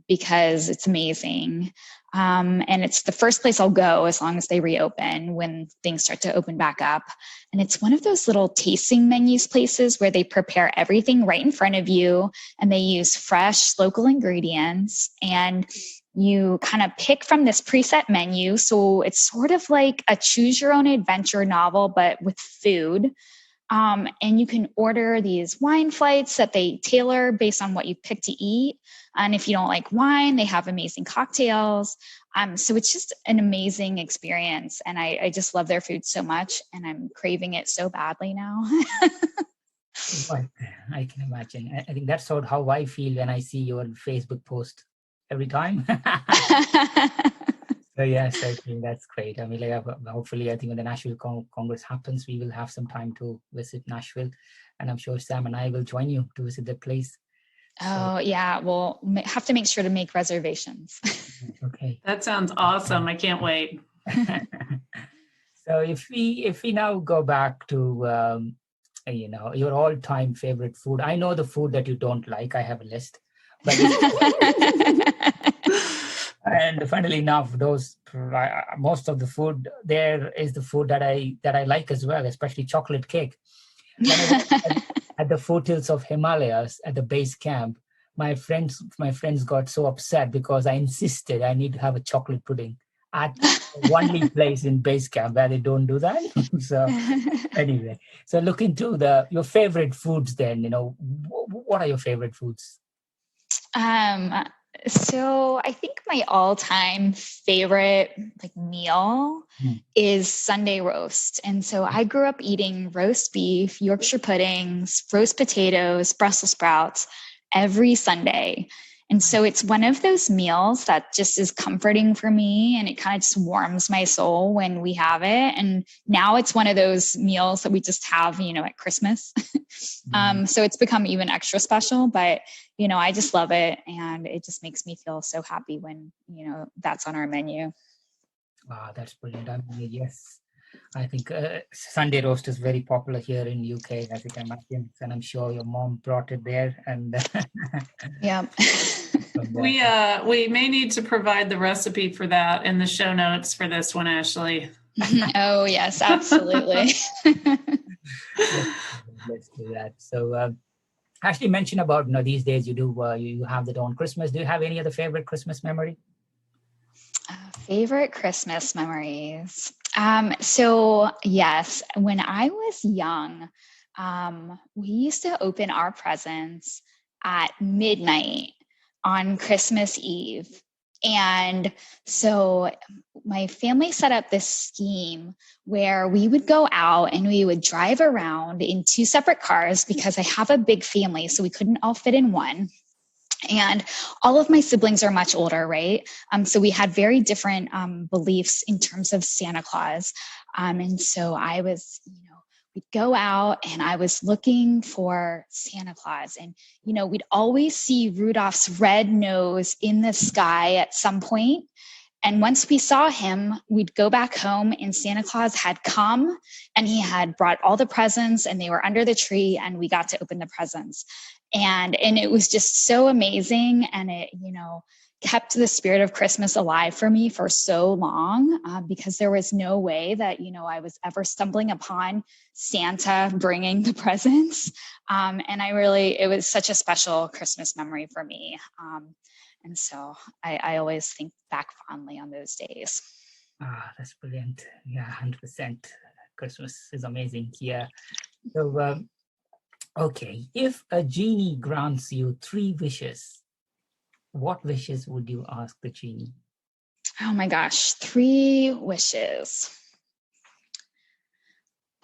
because it's amazing. And it's the first place I'll go as long as they reopen when things start to open back up. And it's one of those little tasting menus places where they prepare everything right in front of you and they use fresh local ingredients and you kind of pick from this preset menu. So it's sort of like a choose your own adventure novel, but with food. And you can order these wine flights that they tailor based on what you pick to eat. And if you don't like wine, they have amazing cocktails. So it's just an amazing experience. And I just love their food so much. And I'm craving it so badly now. I can imagine. I think that's sort of how I feel when I see your Facebook post every time. So yes, I think that's great. I mean, hopefully, I think when the Nashville Congress happens, we will have some time to visit Nashville, and I'm sure Sam and I will join you to visit the place. Oh, yeah. We'll have to make sure to make reservations. Okay. That sounds awesome. I can't wait. So if we now go back to your all-time favorite food. I know the food that you don't like. I have a list, but. And funnily enough, most of the food there is the food that I like as well, especially chocolate cake. At the foothills of Himalayas, at the base camp, my friends got so upset because I insisted I need to have a chocolate pudding at one place in base camp where they don't do that. So anyway, so look into your favorite foods. Then what are your favorite foods? So I think my all-time favorite meal is Sunday roast. And so I grew up eating roast beef, Yorkshire puddings, roast potatoes, Brussels sprouts every Sunday. And so it's one of those meals that just is comforting for me, and it kind of just warms my soul when we have it. And now it's one of those meals that we just have, at Christmas. So it's become even extra special, but I just love it. And it just makes me feel so happy when, that's on our menu. Wow, that's brilliant. I mean, yes, I think Sunday roast is very popular here in UK, as you can imagine, and I'm sure your mom brought it there. And yeah, we may need to provide the recipe for that in the show notes for this one, Ashley. Oh yes, absolutely. Let's do that. So, Ashley mentioned about these days you do you have that on Christmas. Do you have any other favorite Christmas memory? Favorite Christmas memories. So yes, when I was young, we used to open our presents at midnight on Christmas Eve. And so my family set up this scheme where we would go out and we would drive around in 2 separate cars, because I have a big family, so we couldn't all fit in one. And all of my siblings are much older, right? So we had very different beliefs in terms of Santa Claus. And so I was, we'd go out and I was looking for Santa Claus. And, we'd always see Rudolph's red nose in the sky at some point. And once we saw him, we'd go back home and Santa Claus had come and he had brought all the presents and they were under the tree and we got to open the presents. And it was just so amazing. And it, kept the spirit of Christmas alive for me for so long, because there was no way that, I was ever stumbling upon Santa bringing the presents. And it was such a special Christmas memory for me. And so I always think back fondly on those days. That's brilliant. Yeah, 100%. Christmas is amazing. Yeah. So, okay, if a genie grants you 3 wishes, what wishes would you ask the genie? Oh my gosh, 3 wishes.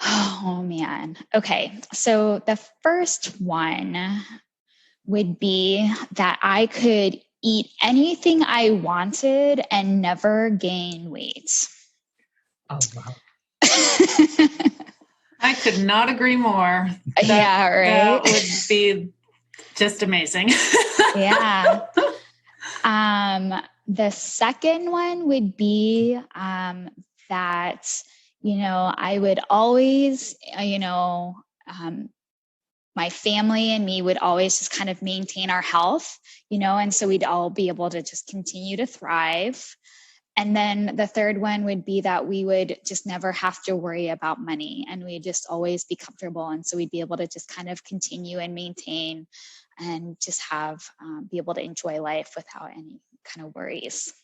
Oh man. Okay, so the first one would be that I could eat anything I wanted and never gain weight. Oh, wow. I could not agree more. Yeah, right? That would be just amazing. Yeah. The second one would be that, I would always, my family and me would always just kind of maintain our health, and so we'd all be able to just continue to thrive. And then the third one would be that we would just never have to worry about money and we'd just always be comfortable. And so we'd be able to just kind of continue and maintain and just be able to enjoy life without any kind of worries.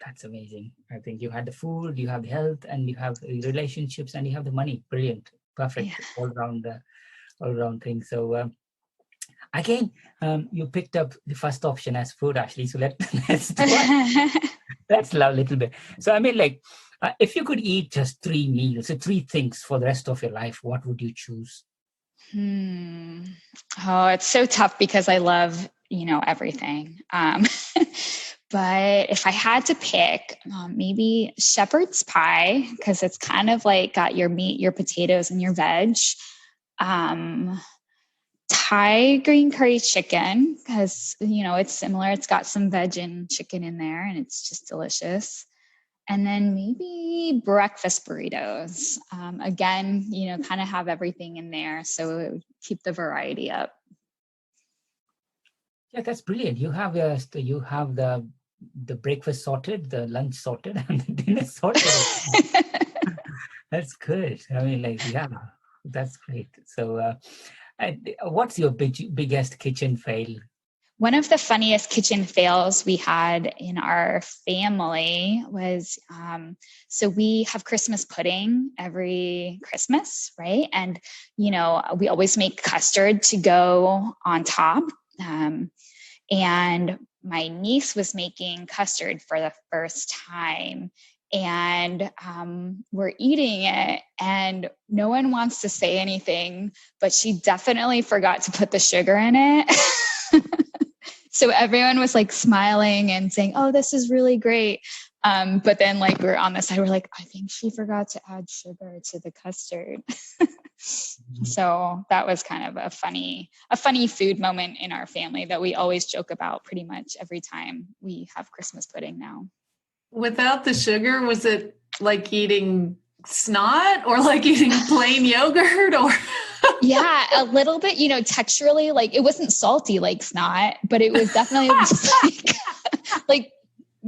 That's amazing. I think you had the food, you have the health, and you have relationships, and you have the money. Brilliant. Perfect. Yeah. All round thing. So again, you picked up the first option as food, Ashley. So let's do it. Let's love a little bit. So I mean, if you could eat just 3 meals, so 3 things for the rest of your life, what would you choose? Oh, it's so tough because I love, everything. But if I had to pick, maybe shepherd's pie, because it's kind of like got your meat, your potatoes, and your veg. Thai green curry chicken, because, it's similar. It's got some veg and chicken in there, and it's just delicious. And then maybe breakfast burritos. Again, kind of have everything in there, so it would keep the variety up. Yeah, that's brilliant. You have the breakfast sorted, the lunch sorted, and the dinner sorted. That's good. I mean, yeah, that's great. So, what's your biggest kitchen fail? One of the funniest kitchen fails we had in our family was, so we have Christmas pudding every Christmas, right? And, we always make custard to go on top. And my niece was making custard for the first time, and we're eating it, and no one wants to say anything, but she definitely forgot to put the sugar in it. So everyone was like smiling and saying, oh, this is really great. But then like we were on the side, we're like, I think she forgot to add sugar to the custard. So that was kind of a funny food moment in our family that we always joke about pretty much every time we have Christmas pudding now. Without the sugar, was it like eating snot or like eating plain yogurt or? Yeah, a little bit, texturally, like it wasn't salty like snot, but it was definitely just like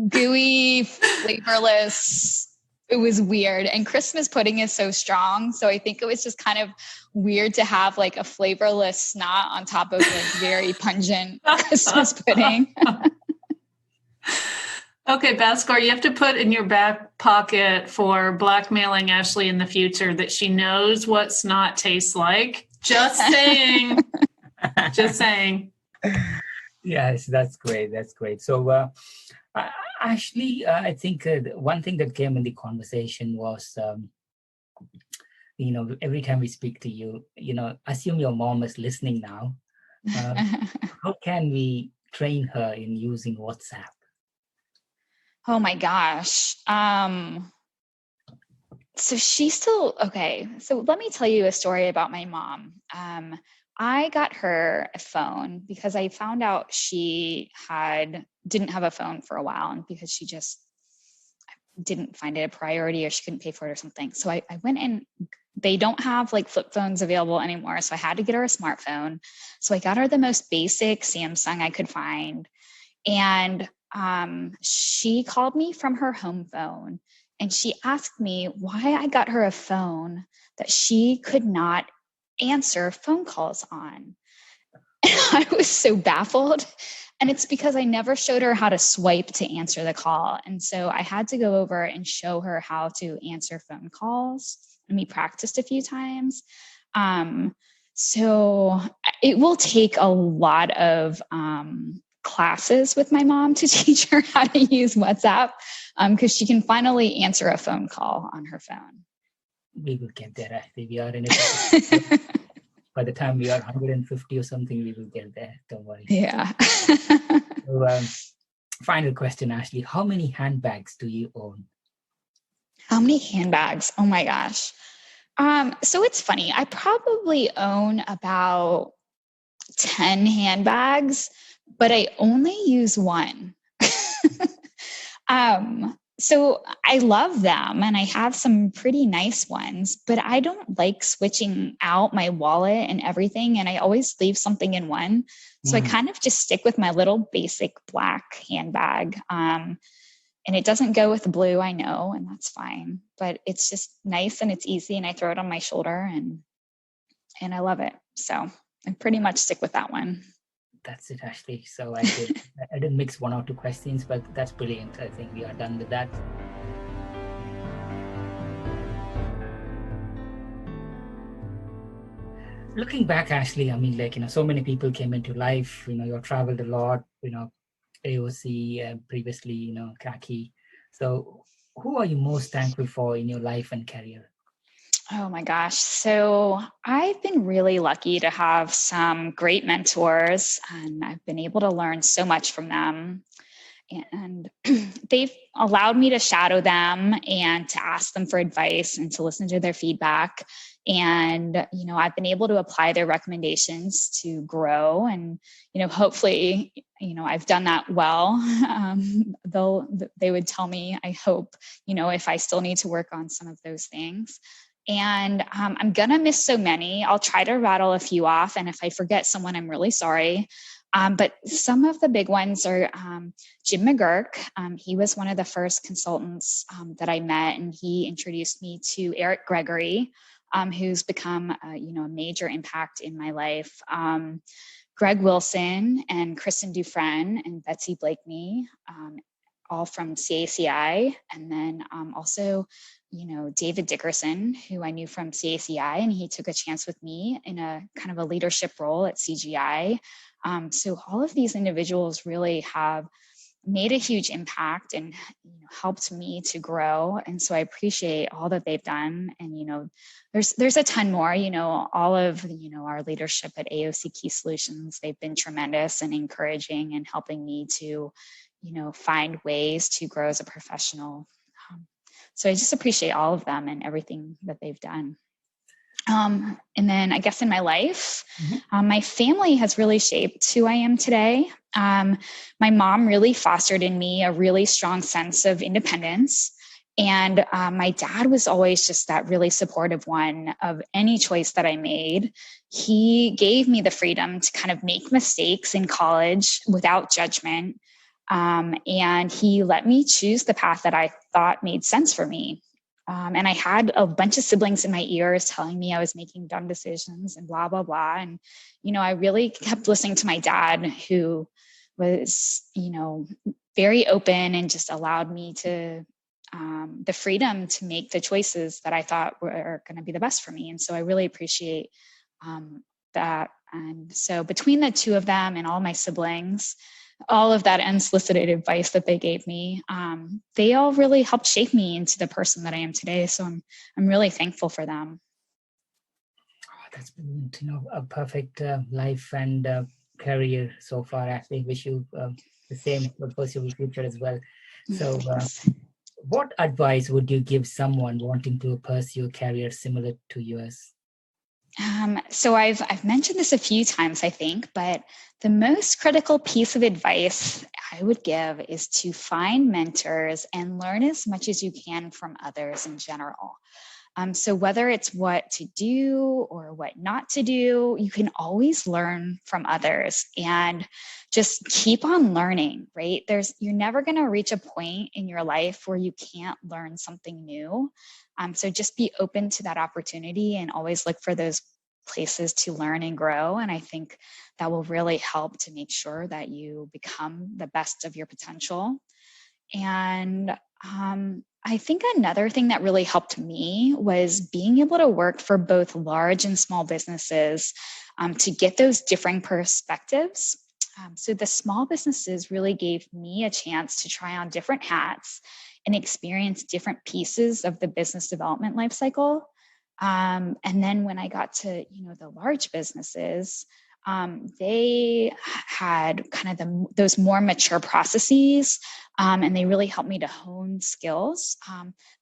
gooey, flavorless. It was weird. And Christmas pudding is so strong. So I think it was just kind of weird to have like a flavorless snot on top of like very pungent Christmas pudding. Okay, Bhaskar, you have to put in your back pocket for blackmailing Ashley in the future that she knows what snot tastes like. Just saying. Just saying. Yes, that's great. That's great. So, Ashley, I think one thing that came in the conversation was, every time we speak to you, assume your mom is listening now. How can we train her in using WhatsApp? Oh my gosh. So she's still, okay. So let me tell you a story about my mom. I got her a phone because I found out she didn't have a phone for a while, and because she just didn't find it a priority or she couldn't pay for it or something. So I went in. They don't have like flip phones available anymore. So I had to get her a smartphone. So I got her the most basic Samsung I could find. And she called me from her home phone and she asked me why I got her a phone that she could not answer phone calls on. And I was so baffled. And it's because I never showed her how to swipe to answer the call. And so I had to go over and show her how to answer phone calls. And we practiced a few times. So it will take a lot of classes with my mom to teach her how to use WhatsApp because she can finally answer a phone call on her phone. We will get there, Ashley. We are in it. By the time we are 150 or something, we will get there. Don't worry. Yeah. So, final question, Ashley. How many handbags do you own? How many handbags? Oh my gosh. So it's funny. I probably own about 10 handbags, but I only use one. So I love them and I have some pretty nice ones, but I don't like switching out my wallet and everything. And I always leave something in one. So I kind of just stick with my little basic black handbag. And it doesn't go with the blue, I know, and that's fine, but it's just nice and it's easy. And I throw it on my shoulder and I love it. So I pretty much stick with that one. That's it, Ashley. So I didn't mix one or two questions, but that's brilliant. I think we are done with that. Looking back, Ashley, I mean, so many people came into life. You've traveled a lot. AOC, previously, Kaki. So, who are you most thankful for in your life and career? Oh my gosh. So I've been really lucky to have some great mentors and I've been able to learn so much from them. And they've allowed me to shadow them and to ask them for advice and to listen to their feedback. And, I've been able to apply their recommendations to grow. And, hopefully, I've done that well. They would tell me, I hope, if I still need to work on some of those things. And I'm going to miss so many. I'll try to rattle a few off. And if I forget someone, I'm really sorry. But some of the big ones are Jim McGurk. He was one of the first consultants that I met, and he introduced me to Eric Gregory, who's become a major impact in my life. Greg Wilson and Kristen Dufresne and Betsy Blakeney, all from CACI. And then also, David Dickerson, who I knew from CACI, and he took a chance with me in a kind of a leadership role at CGI. So all of these individuals really have made a huge impact and helped me to grow. And so I appreciate all that they've done. And there's a ton more. All of our leadership at AOC Key Solutions, they've been tremendous and encouraging and helping me to find ways to grow as a professional. So I just appreciate all of them and everything that they've done. And then I guess in my life, my family has really shaped who I am today. My mom really fostered in me a really strong sense of independence. And my dad was always just that really supportive one of any choice that I made. He gave me the freedom to kind of make mistakes in college without judgment. And he let me choose the path that I thought made sense for me. And I had a bunch of siblings in my ears telling me I was making dumb decisions and blah, blah, blah. And, I really kept listening to my dad, who was, very open and just allowed me to the freedom to make the choices that I thought were going to be the best for me. And so I really appreciate that. And so between the two of them and all my siblings, all of that unsolicited advice that they gave me, they all really helped shape me into the person that I am today. So I'm really thankful for them. Oh, that's brilliant. A perfect life and career so far. Actually, wish you the same for the foreseeable future as well. So what advice would you give someone wanting to pursue a career similar to yours? So I've mentioned this a few times, I think, but the most critical piece of advice I would give is to find mentors and learn as much as you can from others in general. So whether it's what to do or what not to do, you can always learn from others and just keep on learning, right? You're never going to reach a point in your life where you can't learn something new. So just be open to that opportunity and always look for those places to learn and grow. And I think that will really help to make sure that you become the best of your potential. And I think another thing that really helped me was being able to work for both large and small businesses to get those differing perspectives. So the small businesses really gave me a chance to try on different hats and experience different pieces of the business development lifecycle. And then when I got to, the large businesses, they had kind of those more mature processes, and they really helped me to hone skills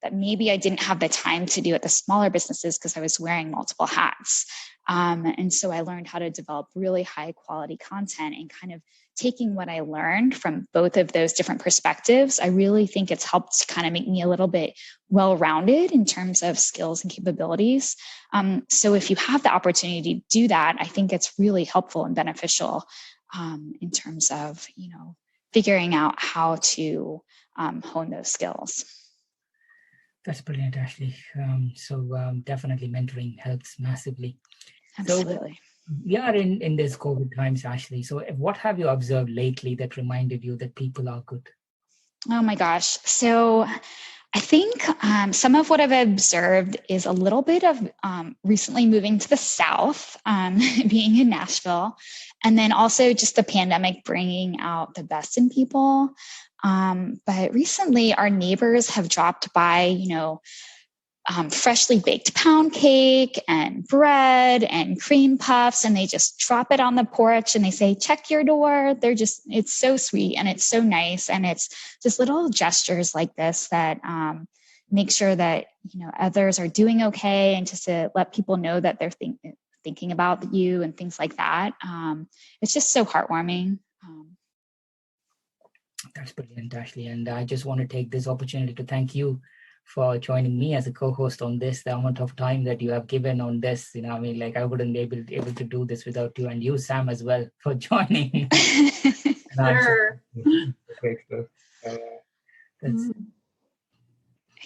that maybe I didn't have the time to do at the smaller businesses because I was wearing multiple hats. And so I learned how to develop really high quality content, and kind of taking what I learned from both of those different perspectives, I really think it's helped to kind of make me a little bit well-rounded in terms of skills and capabilities. So if you have the opportunity to do that, I think it's really helpful and beneficial in terms of, figuring out how to hone those skills. That's brilliant, Ashley. Definitely mentoring helps massively. Absolutely. So we are in these COVID times, Ashley. So what have you observed lately that reminded you that people are good? Oh my gosh. So I think some of what I've observed is a little bit of recently moving to the South, being in Nashville, and then also just the pandemic bringing out the best in people. But recently our neighbors have dropped by, freshly baked pound cake and bread and cream puffs, and they just drop it on the porch and they say, check your door. It's so sweet and it's so nice. And it's just little gestures like this that make sure that, others are doing okay, and just to let people know that they're thinking about you and things like that. It's just so heartwarming. That's brilliant, Ashley. And I just want to take this opportunity to thank you for joining me as a co-host on this. The amount of time that you have given on this, I wouldn't be able to do this without you, and you, Sam, as well, for joining. Sure. Grateful.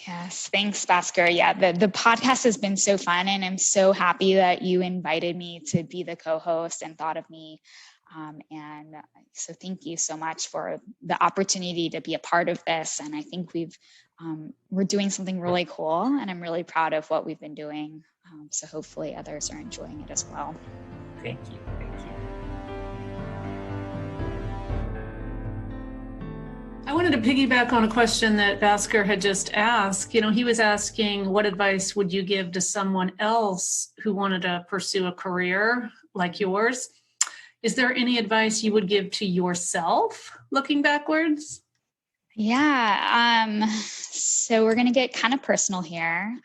Yes, thanks, Bhaskar. Yeah, the podcast has been so fun, and I'm so happy that you invited me to be the co-host and thought of me. And so thank you so much for the opportunity to be a part of this. And I think we're doing something really cool, and I'm really proud of what we've been doing. So hopefully others are enjoying it as well. Thank you. wanted to piggyback on a question that Bhaskar had just asked. He was asking, what advice would you give to someone else who wanted to pursue a career like yours? Is there any advice you would give to yourself looking backwards? Yeah. So we're going to get kind of personal here.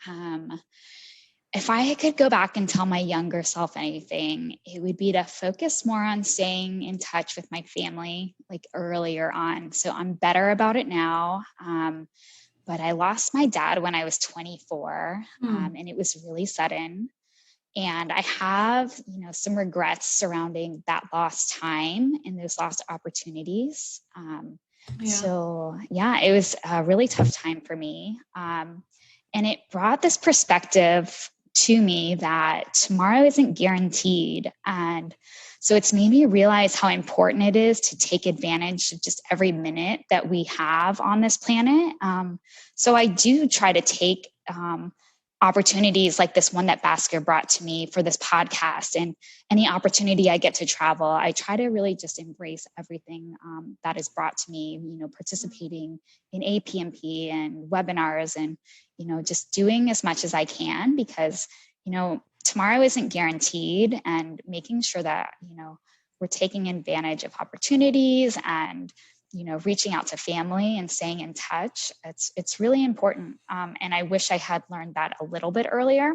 If I could go back and tell my younger self anything, it would be to focus more on staying in touch with my family, like earlier on. So I'm better about it now. But I lost my dad when I was 24, and it was really sudden. And I have, some regrets surrounding that lost time and those lost opportunities. So it was a really tough time for me. And it brought this perspective to me that tomorrow isn't guaranteed. And so it's made me realize how important it is to take advantage of just every minute that we have on this planet. So I do try to take opportunities like this one that Bhaskar brought to me for this podcast, and any opportunity I get to travel, I try to really just embrace everything that is brought to me, participating in APMP and webinars and, just doing as much as I can, because, tomorrow isn't guaranteed, and making sure that, we're taking advantage of opportunities and, reaching out to family and staying in touch. It's really important. And I wish I had learned that a little bit earlier,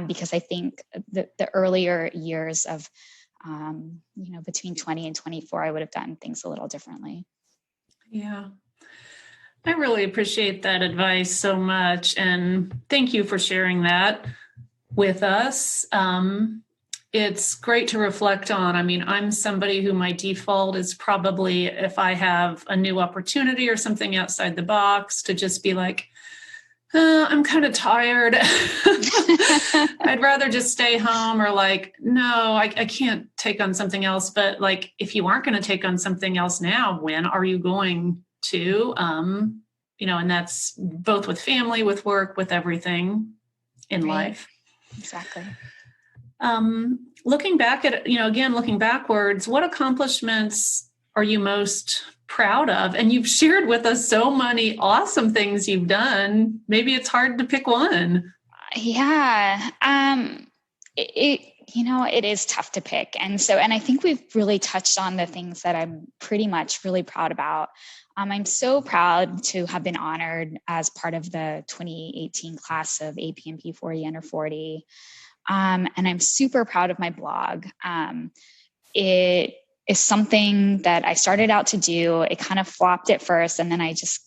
because I think the earlier years of, between 20 and 24, I would have done things a little differently. Yeah. I really appreciate that advice so much. And thank you for sharing that with us. It's great to reflect on. I mean, I'm somebody who my default is probably, if I have a new opportunity or something outside the box, to just be like, I'm kind of tired. I'd rather just stay home, or like, no, I can't take on something else. But like, if you aren't going to take on something else now, when are you going to? And that's both with family, with work, with everything in life. Exactly. Looking back at, looking backwards, what accomplishments are you most proud of? And you've shared with us so many awesome things you've done. Maybe it's hard to pick one. Yeah. It is tough to pick. And I think we've really touched on the things that I'm pretty much really proud about. I'm so proud to have been honored as part of the 2018 class of APMP 40 under 40. And I'm super proud of my blog. It is something that I started out to do. It kind of flopped at first, and then I just,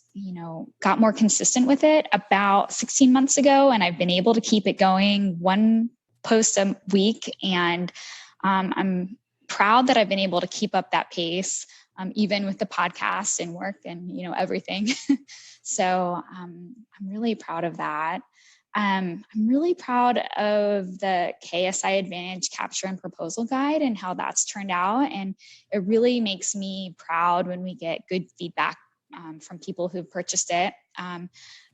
got more consistent with it about 16 months ago. And I've been able to keep it going, one post a week. And I'm proud that I've been able to keep up that pace, even with the podcast and work and, everything. So I'm really proud of that. I'm really proud of the KSI Advantage Capture and Proposal Guide and how that's turned out. And it really makes me proud when we get good feedback from people who've purchased it. And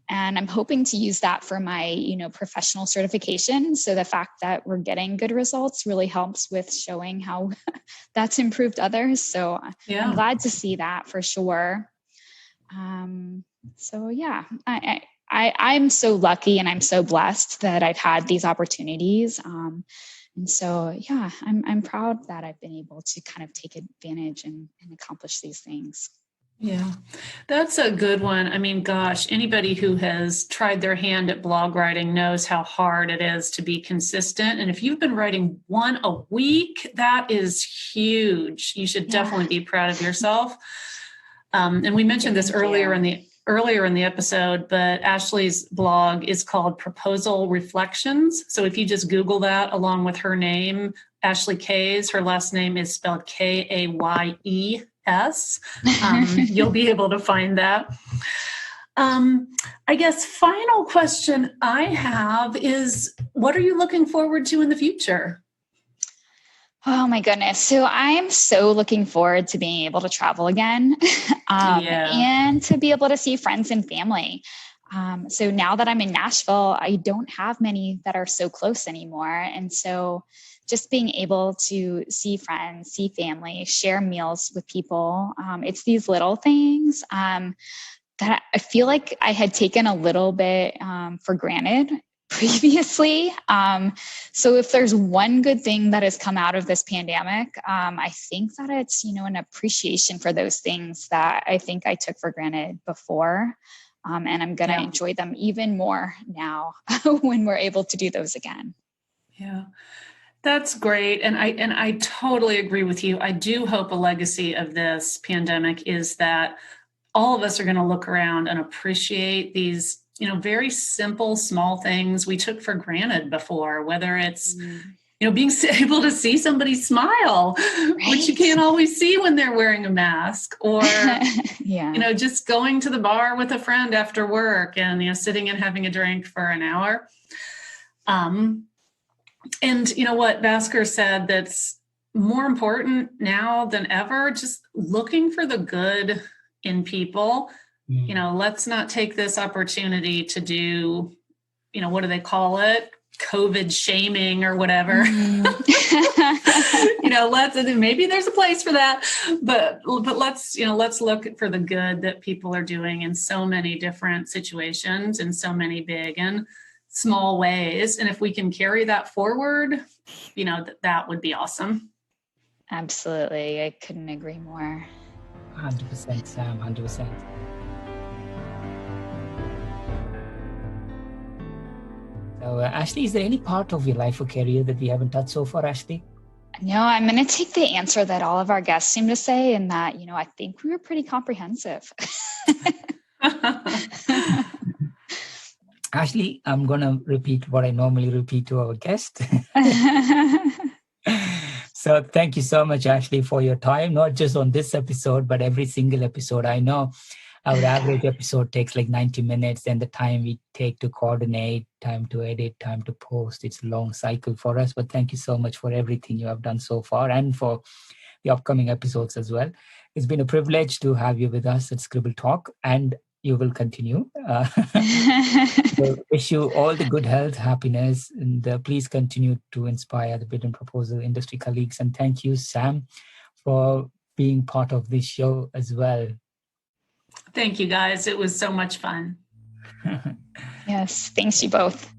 I'm hoping to use that for my, professional certification. So the fact that we're getting good results really helps with showing how that's improved others. So I'm glad to see that for sure. I'm so lucky and I'm so blessed that I've had these opportunities. I'm proud that I've been able to kind of take advantage and accomplish these things. Yeah, that's a good one. I mean, gosh, anybody who has tried their hand at blog writing knows how hard it is to be consistent. And if you've been writing one a week, that is huge. You should definitely be proud of yourself. And we mentioned this earlier in the episode, but Ashley's blog is called Proposal Reflections. So if you just Google that along with her name, Ashley Kays, her last name is spelled Kayes. You'll be able to find that. I guess final question I have is, what are you looking forward to in the future? Oh my goodness. So I am so looking forward to being able to travel again and to be able to see friends and family. So now that I'm in Nashville, I don't have many that are so close anymore. And so just being able to see friends, see family, share meals with people. It's these little things that I feel like I had taken a little bit for granted previously. So if there's one good thing that has come out of this pandemic, I think that it's, an appreciation for those things that I think I took for granted before. And I'm going to enjoy them even more now when we're able to do those again. Yeah, that's great. And I totally agree with you. I do hope a legacy of this pandemic is that all of us are going to look around and appreciate these, very simple, small things we took for granted before, whether it's, being able to see somebody smile, which you can't always see when they're wearing a mask, or, just going to the bar with a friend after work and, sitting and having a drink for an hour. And what Bhaskar said, that's more important now than ever, just looking for the good in people. Let's not take this opportunity to do, what do they call it? COVID shaming or whatever. Maybe there's a place for that, but let's look for the good that people are doing in so many different situations, in so many big and small ways. And if we can carry that forward, that would be awesome. Absolutely. I couldn't agree more. 100%, Sam, 100%. So, Ashley, is there any part of your life or career that we haven't touched so far, Ashley? No, I'm going to take the answer that all of our guests seem to say, and that, I think we were pretty comprehensive. Ashley, I'm going to repeat what I normally repeat to our guest. So thank you so much, Ashley, for your time, not just on this episode, but every single episode. I know our average episode takes like 90 minutes, and the time we take to coordinate, time to edit, time to post, it's a long cycle for us. But thank you so much for everything you have done so far and for the upcoming episodes as well. It's been a privilege to have you with us at Scribble Talk, and you will continue. So wish you all the good health, happiness, and please continue to inspire the bid and proposal industry colleagues. And thank you, Sam, for being part of this show as well. Thank you, guys. It was so much fun. Yes, thanks you both.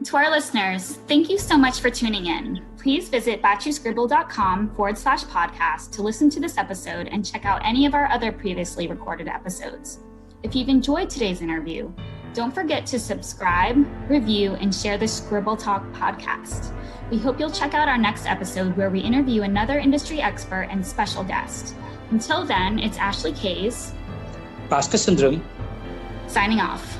To our listeners, thank you so much for tuning in. Please visit batchyscribble.com/podcast to listen to this episode and check out any of our other previously recorded episodes. If you've enjoyed today's interview, don't forget to subscribe, review, and share the Scribble Talk podcast. We hope you'll check out our next episode where we interview another industry expert and special guest. Until then, it's Ashley Kays, Bhaskar Sundram, signing off.